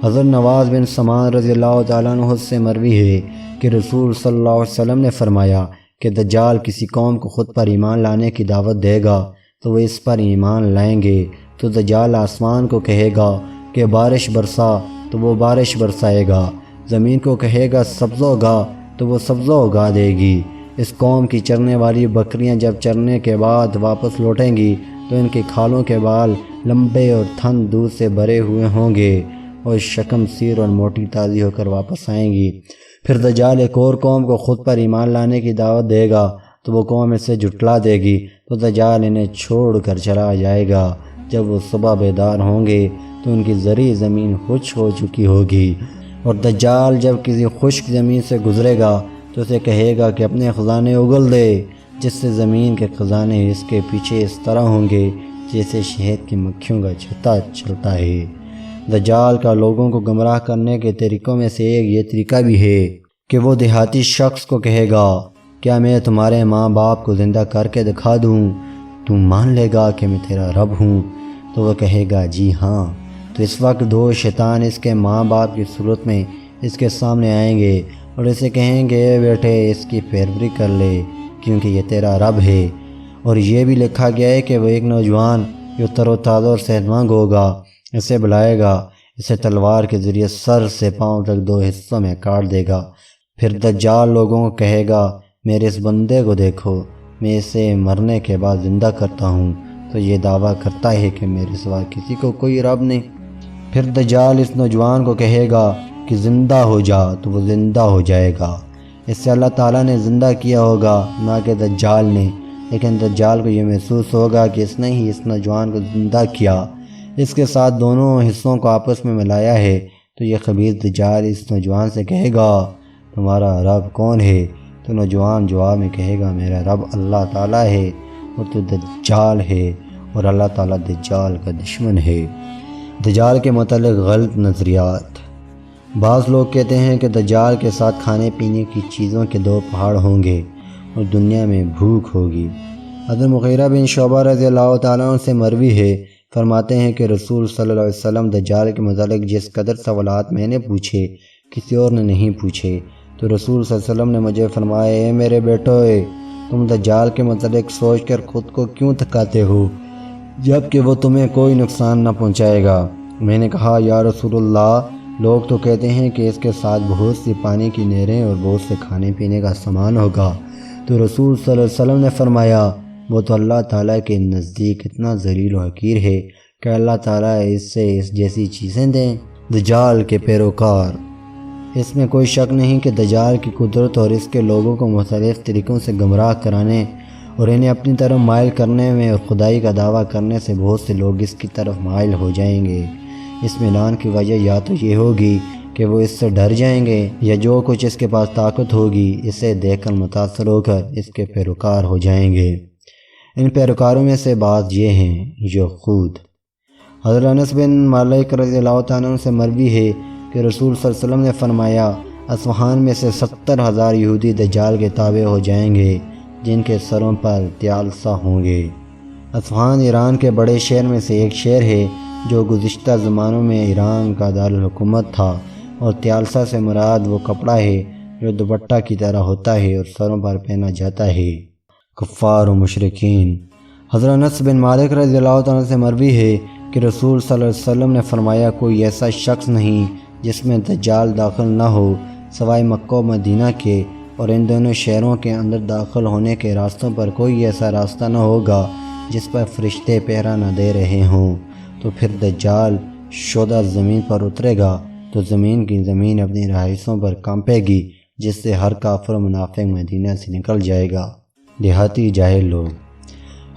حضرت نواز بن سمان رضی اللہ تعالیٰ عنہ سے مروی ہے کہ رسول صلی اللہ علیہ وسلم نے فرمایا کہ دجال کسی قوم کو خود پر ایمان لانے کی دعوت دے گا تو وہ اس پر ایمان لائیں گے، تو دجال آسمان کو کہے گا کہ بارش برسا تو وہ بارش برسائے گا، زمین کو کہے گا سبزہ اگا تو وہ سبزہ اگا دے گی۔ اس قوم کی چرنے والی بکریاں جب چرنے کے بعد واپس لوٹیں گی تو ان کے کھالوں کے بال لمبے اور تھن دودھ سے بھرے ہوئے ہوں گے اور شکم سیر اور موٹی تازی ہو کر واپس آئیں گی۔ پھر دجال ایک اور قوم کو خود پر ایمان لانے کی دعوت دے گا تو وہ قوم اسے جھٹلا دے گی، تو دجال انہیں چھوڑ کر چلا جائے گا۔ جب وہ صبح بیدار ہوں گے تو ان کی زرعی زمین خشک ہو چکی ہوگی، اور دجال جب کسی خشک زمین سے گزرے گا تو اسے کہے گا کہ اپنے خزانے اگل دے، جس سے زمین کے خزانے اس کے پیچھے اس طرح ہوں گے جیسے شہد کی مکھیوں کا چھتا چلتا ہے۔ دجال کا لوگوں کو گمراہ کرنے کے طریقوں میں سے ایک یہ طریقہ بھی ہے کہ وہ دیہاتی شخص کو کہے گا کیا میں تمہارے ماں باپ کو زندہ کر کے دکھا دوں، تم مان لے گا کہ میں تیرا رب ہوں؟ تو وہ کہے گا جی ہاں۔ تو اس وقت 2 شیطان اس کے ماں باپ کی صورت میں اس کے سامنے آئیں گے اور اسے کہیں گے اے بیٹے اس کی پیروی کر لے کیونکہ یہ تیرا رب ہے۔ اور یہ بھی لکھا گیا ہے کہ وہ ایک نوجوان جو تر و تازہ اور صحت مند ہوگا اسے بلائے گا، اسے تلوار کے ذریعے سر سے پاؤں تک 2 حصوں میں کاٹ دے گا۔ پھر دجال لوگوں کو کہے گا میرے اس بندے کو دیکھو، میں اسے مرنے کے بعد زندہ کرتا ہوں تو یہ دعویٰ کرتا ہے کہ میرے سوا کسی کو کوئی رب نہیں۔ پھر دجال اس نوجوان کو کہے گا کہ زندہ ہو جا، تو وہ زندہ ہو جائے گا۔ اس سے اللہ تعالیٰ نے زندہ کیا ہوگا، نہ کہ دجال نے، لیکن دجال کو یہ محسوس ہوگا کہ اس نے ہی اس نوجوان کو زندہ کیا، اس کے ساتھ دونوں حصوں کو آپس میں ملایا ہے۔ تو یہ خبیث دجال اس نوجوان سے کہے گا تمہارا رب کون ہے؟ تو نوجوان جواب میں کہے گا میرا رب اللہ تعالیٰ ہے اور تو دجال ہے، اور اللہ تعالیٰ دجال کا دشمن ہے۔ دجال کے متعلق غلط نظریات۔ بعض لوگ کہتے ہیں کہ دجال کے ساتھ کھانے پینے کی چیزوں کے 2 پہاڑ ہوں گے اور دنیا میں بھوک ہوگی۔ حضرت مغیرہ بن شعبہ رضی اللہ تعالیٰ عنہ سے مروی ہے، فرماتے ہیں کہ رسول صلی اللہ علیہ وسلم دجال کے متعلق جس قدر سوالات میں نے پوچھے کسی اور نے نہیں پوچھے، تو رسول صلی اللہ علیہ وسلم نے مجھے فرمایا اے میرے بیٹو، تم دجال کے متعلق سوچ کر خود کو کیوں تھکاتے ہو جب کہ وہ تمہیں کوئی نقصان نہ پہنچائے گا؟ میں نے کہا یا رسول اللہ، لوگ تو کہتے ہیں کہ اس کے ساتھ بہت سی پانی کی نہریں اور بہت سے کھانے پینے کا سامان ہوگا۔ تو رسول صلی اللہ علیہ وسلم نے فرمایا وہ تو اللہ تعالیٰ کے نزدیک اتنا ذلیل و حقیر ہے کہ اللہ تعالیٰ اس سے اس جیسی چیزیں دیں۔ دجال کے پیروکار۔ اس میں کوئی شک نہیں کہ دجال کی قدرت اور اس کے لوگوں کو مختلف طریقوں سے گمراہ کرانے اور انہیں اپنی طرف مائل کرنے میں اور خدائی کا دعویٰ کرنے سے بہت سے لوگ اس کی طرف مائل ہو جائیں گے۔ اس میلان کی وجہ یا تو یہ ہوگی کہ وہ اس سے ڈر جائیں گے، یا جو کچھ اس کے پاس طاقت ہوگی اسے دیکھ کر متاثر ہو کر اس کے پیروکار ہو جائیں گے۔ ان پیروکاروں میں سے بعض یہ ہیں جو خود حضرت انس بن مالک رضی اللہ تعالیٰ عنہ سے مروی ہے کہ رسول صلی اللہ علیہ وسلم نے فرمایا اصفہان میں سے 70,000 یہودی دجال کے تابع ہو جائیں گے جن کے سروں پر تیالسا ہوں گے۔ اصفہان ایران کے بڑے شہر میں سے ایک شہر ہے جو گزشتہ زمانوں میں ایران کا دارالحکومت تھا، اور تیالسا سے مراد وہ کپڑا ہے جو دوپٹہ کی طرح ہوتا ہے اور سروں پر پہنا جاتا ہے۔ کفار و مشرکین۔ حضرت انس بن مالک رضی اللہ عنہ سے مروی ہے کہ رسول صلی اللہ علیہ وسلم نے فرمایا کوئی ایسا شخص نہیں جس میں دجال داخل نہ ہو سوائے مکہ و مدینہ کے، اور ان دونوں شہروں کے اندر داخل ہونے کے راستوں پر کوئی ایسا راستہ نہ ہوگا جس پر فرشتے پہرا نہ دے رہے ہوں۔ تو پھر دجال شودہ زمین پر اترے گا تو زمین کی زمین اپنی رہائشوں پر کانپے گی، جس سے ہر کافر و منافق مدینہ سے نکل جائے گا۔ دیہاتی جاہل لوگ۔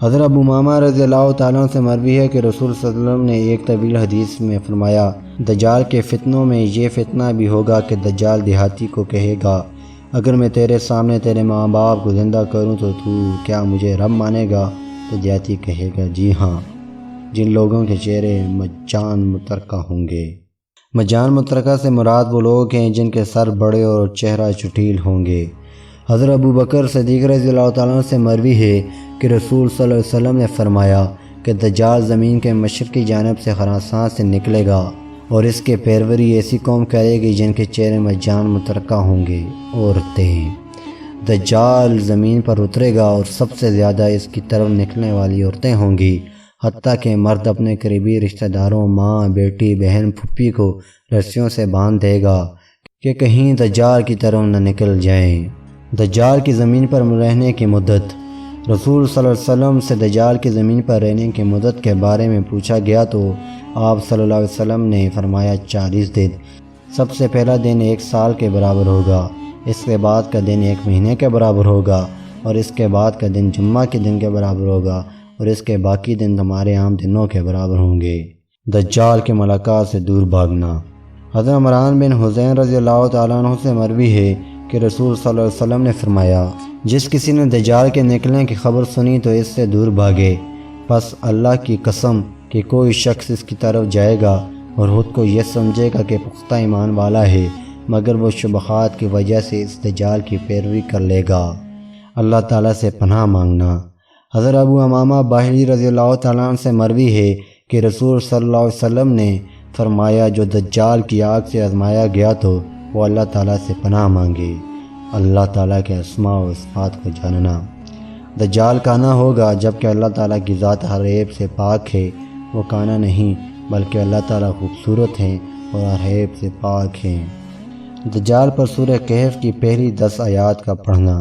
حضرت ابو امامہ رضی اللہ تعالیٰ عنہ سے مروی ہے کہ رسول صلی اللہ علیہ وسلم نے ایک طویل حدیث میں فرمایا دجال کے فتنوں میں یہ فتنہ بھی ہوگا کہ دجال دیہاتی کو کہے گا اگر میں تیرے سامنے تیرے ماں باپ کو زندہ کروں تو کیا مجھے رب مانے گا؟ تو دیہاتی کہے گا جی ہاں۔ جن لوگوں کے چہرے مجان مترکہ ہوں گے۔ مجان مترکہ سے مراد وہ لوگ ہیں جن کے سر بڑے اور چہرہ چٹیل ہوں گے۔ حضرت ابو بکر صدیق رضی اللہ تعالیٰ عنہ سے مروی ہے کہ رسول صلی اللہ علیہ وسلم نے فرمایا کہ دجال زمین کے مشرقی جانب سے خراسان سے نکلے گا اور اس کے پیروری ایسی قوم کرے گی جن کے چہرے مجان مترکہ ہوں گے، عورتیں۔ دجال زمین پر اترے گا اور سب سے زیادہ اس کی طرف نکلنے والی عورتیں ہوں گی، حتیٰ کہ مرد اپنے قریبی رشتہ داروں ماں، بیٹی، بہن، پھپھی کو رسیوں سے باندھ دے گا کہ کہیں دجال کی طرف نہ نکل جائیں۔ دجال کی زمین پر رہنے کی مدت۔ رسول صلی اللہ علیہ وسلم سے دجال کی زمین پر رہنے کی مدت کے بارے میں پوچھا گیا تو آپ صلی اللہ علیہ وسلم نے فرمایا 40 دن۔ سب سے پہلا دن 1 سال کے برابر ہوگا، اس کے بعد کا دن 1 مہینے کے برابر ہوگا، اور اس کے بعد کا دن جمعہ کے دن کے برابر ہوگا، اور اس کے باقی دن تمہارے عام دنوں کے برابر ہوں گے۔ دجال کے ملاقات سے دور بھاگنا۔ حضرت عمران بن حسین رضی اللہ تعالیٰ عنہ سے مروی ہے کہ رسول صلی اللہ علیہ وسلم نے فرمایا جس کسی نے دجال کے نکلنے کی خبر سنی تو اس سے دور بھاگے، پس اللہ کی قسم کہ کوئی شخص اس کی طرف جائے گا اور خود کو یہ سمجھے گا کہ پختہ ایمان والا ہے، مگر وہ شبہات کی وجہ سے اس دجال کی پیروی کر لے گا۔ اللہ تعالیٰ سے پناہ مانگنا۔ حضرت ابو امامہ باہلی رضی اللہ تعالیٰ عنہ سے مروی ہے کہ رسول صلی اللہ علیہ وسلم نے فرمایا جو دجال کی آگ سے آزمایا گیا تو وہ اللہ تعالیٰ سے پناہ مانگے۔ اللہ تعالیٰ کے اسماء و صفات کو جاننا۔ دجال کانا ہوگا جبکہ اللہ تعالیٰ کی ذات ہر عیب سے پاک ہے۔ وہ کانا نہیں بلکہ اللہ تعالیٰ خوبصورت ہیں اور ہر عیب سے پاک ہیں۔ دجال پر سورہ کہف کی پہلی 10 آیات کا پڑھنا۔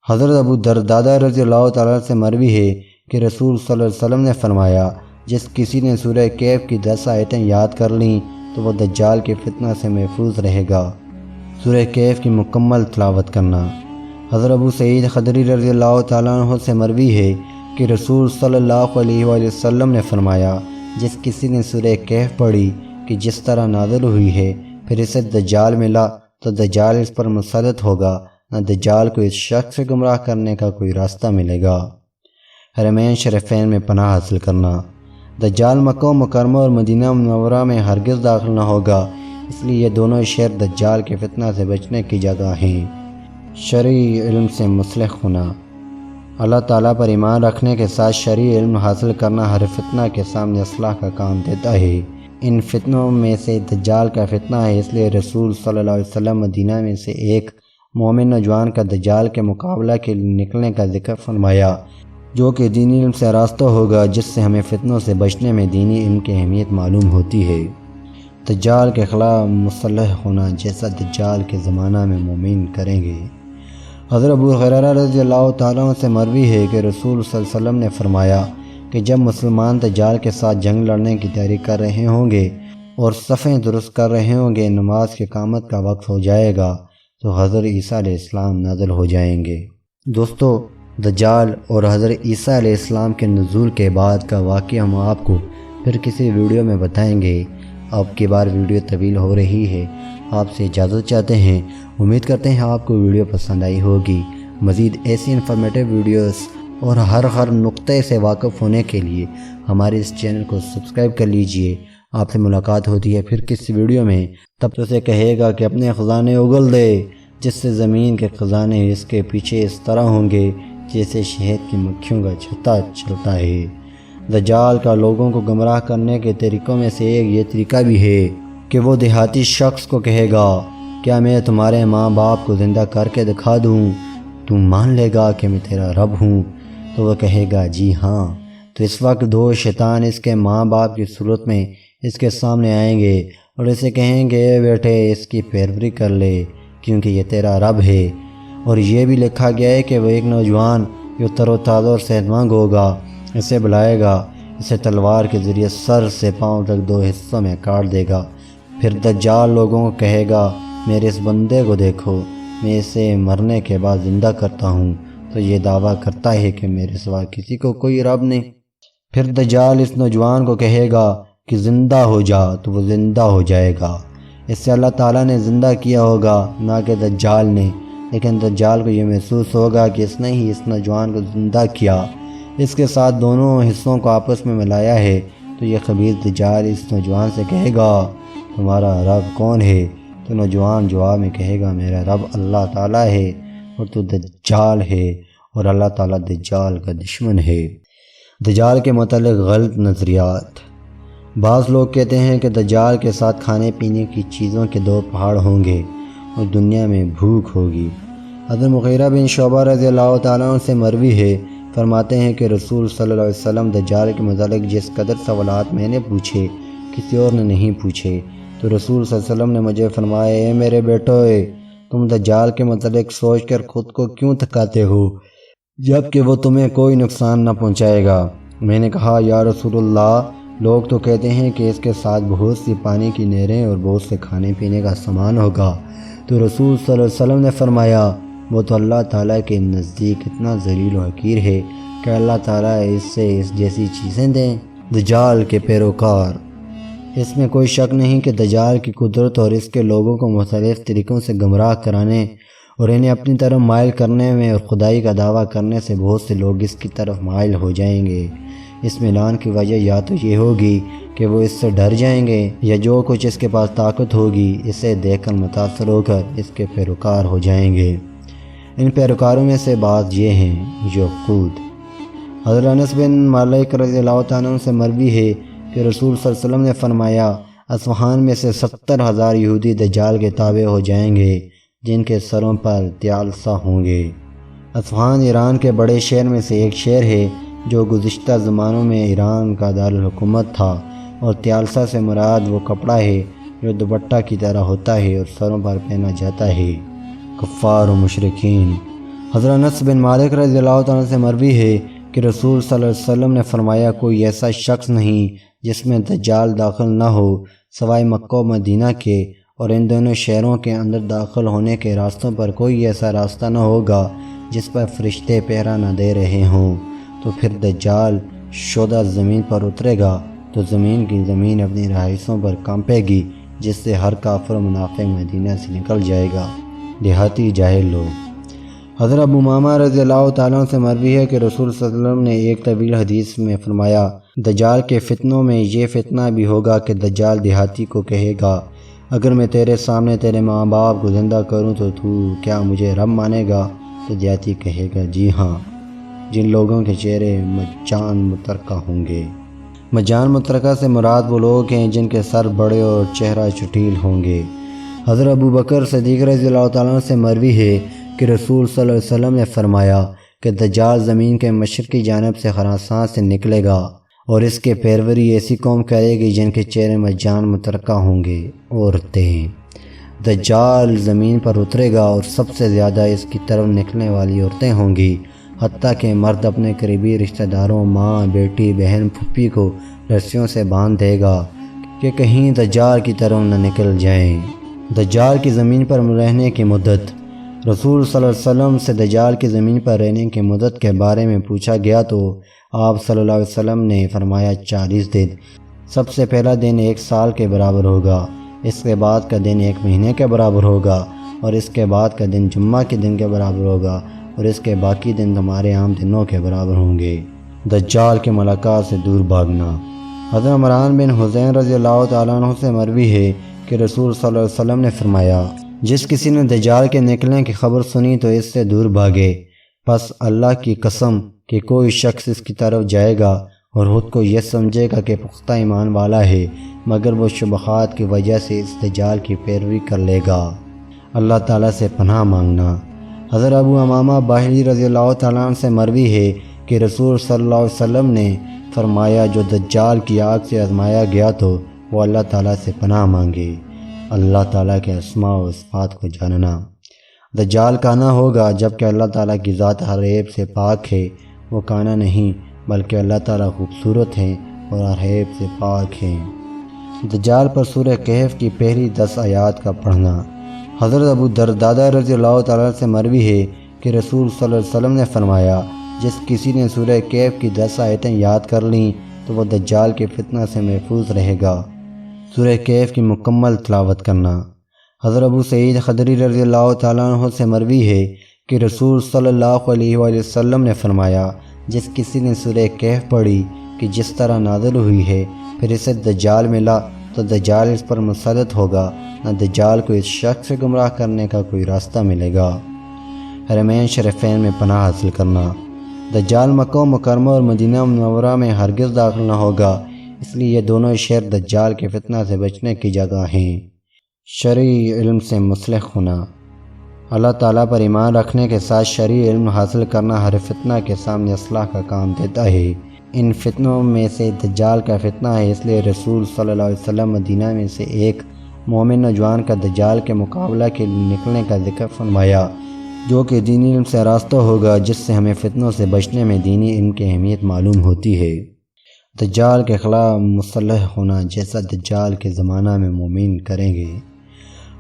حضرت ابو درداء رضی اللہ تعالیٰ سے مروی ہے کہ رسول صلی اللہ علیہ وسلم نے فرمایا، جس کسی نے سورہ کہف کی 10 آیتیں یاد کر لیں تو وہ دجال کے فتنہ سے محفوظ رہے گا۔ سورہ کہف کی مکمل تلاوت کرنا۔ حضرت ابو سعید خدری رضی اللہ تعالیٰ عنہ سے مروی ہے کہ رسول صلی اللہ علیہ وآلہ وسلم نے فرمایا، جس کسی نے سورہ کہف پڑھی کہ جس طرح نازل ہوئی ہے، پھر اسے دجال ملا تو دجال اس پر مسلط ہوگا، نہ دجال کو اس شخص سے گمراہ کرنے کا کوئی راستہ ملے گا۔ حرمین شریفین میں پناہ حاصل کرنا۔ دجال مکہ مکرمہ اور مدینہ منورہ میں ہرگز داخل نہ ہوگا، اس لیے یہ دونوں شہر دجال کے فتنہ سے بچنے کی جگہ ہیں۔ شرعی علم سے مسلح ہونا۔ اللہ تعالیٰ پر ایمان رکھنے کے ساتھ شرعی علم حاصل کرنا ہر فتنہ کے سامنے اصلاح کا کام دیتا ہے۔ ان فتنوں میں سے دجال کا فتنہ ہے، اس لیے رسول صلی اللہ علیہ وسلم مدینہ میں سے ایک مومن نوجوان کا دجال کے مقابلہ کے لیے نکلنے کا ذکر فرمایا، جو کہ دینی علم سے آراستہ ہوگا، جس سے ہمیں فتنوں سے بچنے میں دینی علم کی اہمیت معلوم ہوتی ہے۔ دجال کے خلاف مسلح ہونا، جیسا دجال کے زمانہ میں مومن کریں گے۔ حضرت ابو ہریرہ رضی اللہ تعالیٰ عنہ سے مروی ہے کہ رسول صلی اللہ علیہ وسلم نے فرمایا کہ جب مسلمان دجال کے ساتھ جنگ لڑنے کی تیاری کر رہے ہوں گے اور صفیں درست کر رہے ہوں گے، نماز کی اقامت کا وقت ہو جائے گا تو حضرت عیسیٰ علیہ السلام نازل ہو جائیں گے۔ دوستو، دجال اور حضرت عیسیٰ علیہ السلام کے نزول کے بعد کا واقعہ ہم آپ کو پھر کسی ویڈیو میں بتائیں گے۔ اب کی بار ویڈیو طویل ہو رہی ہے، آپ سے اجازت چاہتے ہیں۔ امید کرتے ہیں آپ کو ویڈیو پسند آئی ہوگی۔ مزید ایسی انفارمیٹیو ویڈیوز اور ہر نقطے سے واقف ہونے کے لیے ہمارے اس چینل کو سبسکرائب کر لیجئے۔ آپ سے ملاقات ہوتی ہے پھر کسی ویڈیو میں، تب تو اسے کہے گا کہ اپنے خزانے اگل دے، جس سے زمین کے خزانے اس کے پیچھے اس طرح ہوں گے جیسے شہد کی مکھیوں کا چھتا چلتا ہے۔ دجال کا لوگوں کو گمراہ کرنے کے طریقوں میں سے ایک یہ طریقہ بھی ہے کہ وہ دیہاتی شخص کو کہے گا، کیا میں تمہارے ماں باپ کو زندہ کر کے دکھا دوں؟ تم مان لے گا کہ میں تیرا رب ہوں؟ تو وہ کہے گا جی ہاں۔ تو اس وقت 2 شیطان اس کے ماں باپ کی صورت میں اس کے سامنے آئیں گے اور اسے کہیں گے، اے بیٹے اس کی پیروی کر لے کیونکہ یہ تیرا رب ہے۔ اور یہ بھی لکھا گیا ہے کہ وہ ایک نوجوان جو تر و تازہ اور صحت مند ہوگا اسے بلائے گا، اسے تلوار کے ذریعے سر سے پاؤں تک 2 حصوں میں کاٹ دے گا۔ پھر دجال لوگوں کو کہے گا، میرے اس بندے کو دیکھو، میں اسے مرنے کے بعد زندہ کرتا ہوں تو یہ دعویٰ کرتا ہے کہ میرے سوا کسی کو کوئی رب نہیں۔ پھر دجال اس نوجوان کو کہے گا کہ زندہ ہو جا، تو وہ زندہ ہو جائے گا۔ اس سے اللہ تعالیٰ نے زندہ کیا ہوگا، نہ کہ دجال نے، لیکن دجال کو یہ محسوس ہوگا کہ اس نے ہی اس نوجوان کو زندہ کیا، اس کے ساتھ دونوں حصوں کو آپس میں ملایا ہے۔ تو یہ خبیث دجال اس نوجوان سے کہے گا، تمہارا رب کون ہے؟ تو نوجوان جواب میں کہے گا، میرا رب اللہ تعالیٰ ہے اور تو دجال ہے، اور اللہ تعالیٰ دجال کا دشمن ہے۔ دجال کے متعلق غلط نظریات۔ بعض لوگ کہتے ہیں کہ دجال کے ساتھ کھانے پینے کی چیزوں کے 2 پہاڑ ہوں گے اور دنیا میں بھوک ہوگی۔ حضرت مغیرہ بن شعبہ رضی اللہ تعالیٰ عنہ سے مروی ہے، فرماتے ہیں کہ رسول صلی اللہ علیہ وسلم دجال کے متعلق جس قدر سوالات میں نے پوچھے کسی اور نے نہیں پوچھے، تو رسول صلی اللہ علیہ وسلم نے مجھے فرمایا، اے میرے بیٹو، تم دجال کے متعلق سوچ کر خود کو کیوں تھکاتے ہو جبکہ وہ تمہیں کوئی نقصان نہ پہنچائے گا؟ میں نے کہا، یا رسول اللہ، لوگ تو کہتے ہیں کہ اس کے ساتھ بہت سی پانی کی نہریں اور بہت سے کھانے پینے کا سامان ہوگا۔ تو رسول صلی اللہ علیہ وسلم نے فرمایا، وہ تو اللہ تعالیٰ کے نزدیک اتنا ذلیل و حقیر ہے کہ اللہ تعالیٰ اس سے اس جیسی چیزیں دیں۔ دجال کے پیروکار۔ اس میں کوئی شک نہیں کہ دجال کی قدرت اور اس کے لوگوں کو مختلف طریقوں سے گمراہ کرانے اور انہیں اپنی طرف مائل کرنے میں اور خدائی کا دعویٰ کرنے سے بہت سے لوگ اس کی طرف مائل ہو جائیں گے۔ اس میلان کی وجہ یا تو یہ ہوگی کہ وہ اس سے ڈر جائیں گے، یا جو کچھ اس کے پاس طاقت ہوگی اسے دیکھ کر متاثر ہو کر اس کے پیروکار ہو جائیں گے۔ ان پیروکاروں میں سے بعض یہ ہیں: یعقوت۔ حضرت انس بن مالک رضی اللہ تعالیٰ عنہ سے مروی ہے کہ رسول صلی اللہ علیہ وسلم نے فرمایا، اصفہان میں سے 70,000 یہودی دجال کے تابع ہو جائیں گے، جن کے سروں پر تیال سا ہوں گے۔ اصفہان ایران کے بڑے شہر میں سے ایک شہر ہے جو گزشتہ زمانوں میں ایران کا دارالحکومت تھا، اور تیالسا سے مراد وہ کپڑا ہے جو دوپٹہ کی طرح ہوتا ہے اور سروں پر پہنا جاتا ہے۔ کفار و مشرکین۔ حضرت انس بن مالک رضی اللہ عنہ سے مروی ہے کہ رسول صلی اللہ علیہ وسلم نے فرمایا، کوئی ایسا شخص نہیں جس میں دجال داخل نہ ہو سوائے مکہ و مدینہ کے، اور ان دونوں شہروں کے اندر داخل ہونے کے راستوں پر کوئی ایسا راستہ نہ ہوگا جس پر فرشتے پہرا نہ دے رہے ہوں۔ تو پھر دجال شودہ زمین پر اترے گا تو زمین کی زمین اپنی رہائشوں پر کانپے گی، جس سے ہر کافر و منافق مدینہ سے نکل جائے گا۔ دیہاتی جاہل لوگ۔ حضرت ابو امامہ رضی اللہ تعالیٰ سے مروی ہے کہ رسول صلی اللہ علیہ وسلم نے ایک طویل حدیث میں فرمایا، دجال کے فتنوں میں یہ فتنہ بھی ہوگا کہ دجال دیہاتی کو کہے گا، اگر میں تیرے سامنے تیرے ماں باپ کو زندہ کروں تو کیا مجھے رب مانے گا؟ تو دیہاتی کہے گا، جی ہاں۔ جن لوگوں کے چہرے مجان مترکہ ہوں گے۔ مجان مترکہ سے مراد وہ لوگ ہیں جن کے سر بڑے اور چہرہ چٹیل ہوں گے۔ حضرت ابو بکر صدیق رضی اللہ تعالیٰ سے مروی ہے کہ رسول صلی اللہ علیہ وسلم نے فرمایا کہ دجال زمین کے مشرقی جانب سے خراسان سے نکلے گا، اور اس کے پیروری ایسی قوم کرے گی جن کے چہرے مجان مترکہ ہوں گے، عورتیں۔ دجال زمین پر اترے گا اور سب سے زیادہ اس کی طرف نکلنے والی عورتیں ہوں گی، حتیٰ کہ مرد اپنے قریبی رشتہ داروں، ماں، بیٹی، بہن، پھپھی کو رسیوں سے باندھ دے گا کہ کہیں دجال کی طرف نہ نکل جائیں۔ دجال کی زمین پر رہنے کی مدت۔ رسول صلی اللہ علیہ وسلم سے دجال کی زمین پر رہنے کی مدت کے بارے میں پوچھا گیا تو آپ صلی اللہ علیہ وسلم نے فرمایا 40 دن۔ سب سے پہلا دن 1 سال کے برابر ہوگا، اس کے بعد کا دن 1 مہینے کے برابر ہوگا، اور اس کے بعد کا دن جمعہ کے دن کے برابر ہوگا، اور اس کے باقی دن تمہارے عام دنوں کے برابر ہوں گے۔ دجال کے ملاقات سے دور بھاگنا۔ حضرت عمران بن حسین رضی اللہ تعالیٰ عنہ سے مروی ہے کہ رسول صلی اللہ علیہ وسلم نے فرمایا، جس کسی نے دجال کے نکلنے کی خبر سنی تو اس سے دور بھاگے۔ پس اللہ کی قسم کہ کوئی شخص اس کی طرف جائے گا اور خود کو یہ سمجھے گا کہ پختہ ایمان والا ہے، مگر وہ شبہات کی وجہ سے اس دجال کی پیروی کر لے گا۔ اللہ تعالیٰ سے پناہ مانگنا۔ حضرت ابو امامہ باہلی رضی اللہ تعالیٰ عنہ سے مروی ہے کہ رسول صلی اللہ علیہ وسلم نے فرمایا، جو دجال کی آگ سے آزمایا گیا تو وہ اللہ تعالیٰ سے پناہ مانگے۔ اللہ تعالیٰ کے اسماء و صفات کو جاننا۔ دجال کانا ہوگا جبکہ اللہ تعالیٰ کی ذات ہر عیب سے پاک ہے، وہ کانا نہیں بلکہ اللہ تعالیٰ خوبصورت ہیں اور ہر عیب سے پاک ہیں۔ دجال پر سورہ کہف کی پہلی 10 آیات کا پڑھنا۔ حضرت ابو درداء رضی اللہ تعالیٰ سے مروی ہے کہ رسول صلی اللہ علیہ وسلم نے فرمایا، جس کسی نے سورہ کہف کی 10 آیتیں یاد کر لیں تو وہ دجال کے فتنہ سے محفوظ رہے گا۔ سورہ کہف کی مکمل تلاوت کرنا۔ حضرت ابو سعید خدری رضی اللہ تعالیٰ عنہ سے مروی ہے کہ رسول صلی اللہ علیہ وآلہ وسلم نے فرمایا، جس کسی نے سورہ کہف پڑھی کہ جس طرح نازل ہوئی ہے، پھر اسے دجال ملا تو دجال اس پر مسلط ہوگا، نہ دجال کو اس شخص سے گمراہ کرنے کا کوئی راستہ ملے گا۔ حرمین شریفین میں پناہ حاصل کرنا۔ دجال مکہ مکرمہ اور مدینہ منورہ میں ہرگز داخل نہ ہوگا، اس لیے یہ دونوں شہر دجال کے فتنہ سے بچنے کی جگہ ہیں۔ شرعی علم سے مسلح ہونا۔ اللہ تعالیٰ پر ایمان رکھنے کے ساتھ شرعی علم حاصل کرنا ہر فتنہ کے سامنے اصلاح کا کام دیتا ہے۔ ان فتنوں میں سے دجال کا فتنہ ہے، اس لیے رسول صلی اللہ علیہ وسلم مدینہ میں سے ایک مومن نوجوان کا دجال کے مقابلہ کے لیے نکلنے کا ذکر فرمایا، جو کہ دینی علم سے آراستہ ہوگا، جس سے ہمیں فتنوں سے بچنے میں دینی علم کی اہمیت معلوم ہوتی ہے۔ دجال کے خلاف مسلح ہونا، جیسا دجال کے زمانہ میں مومن کریں گے۔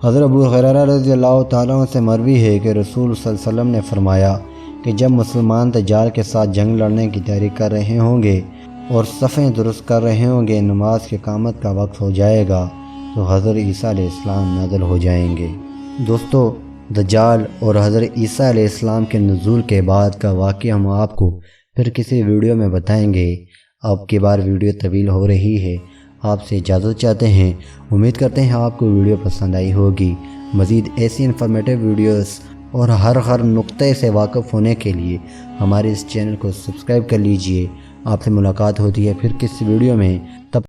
حضرت ابو ہریرہ رضی اللہ تعالیٰ عنہ سے مروی ہے کہ رسول صلی اللہ علیہ وسلم نے فرمایا کہ جب مسلمان دجال کے ساتھ جنگ لڑنے کی تیاری کر رہے ہوں گے اور صفیں درست کر رہے ہوں گے، نماز کی اقامت کا وقت ہو جائے گا تو حضرت عیسیٰ علیہ السلام نازل ہو جائیں گے۔ دوستو، دجال اور حضرت عیسیٰ علیہ السلام کے نزول کے بعد کا واقعہ ہم آپ کو پھر کسی ویڈیو میں بتائیں گے۔ اب کی بار ویڈیو طویل ہو رہی ہے، آپ سے اجازت چاہتے ہیں۔ امید کرتے ہیں آپ کو ویڈیو پسند آئی ہوگی۔ مزید ایسی انفارمیٹیو ویڈیوز اور ہر نقطے سے واقف ہونے کے لیے ہمارے اس چینل کو سبسکرائب کر لیجئے۔ آپ سے ملاقات ہوتی ہے پھر کسی ویڈیو میں، تب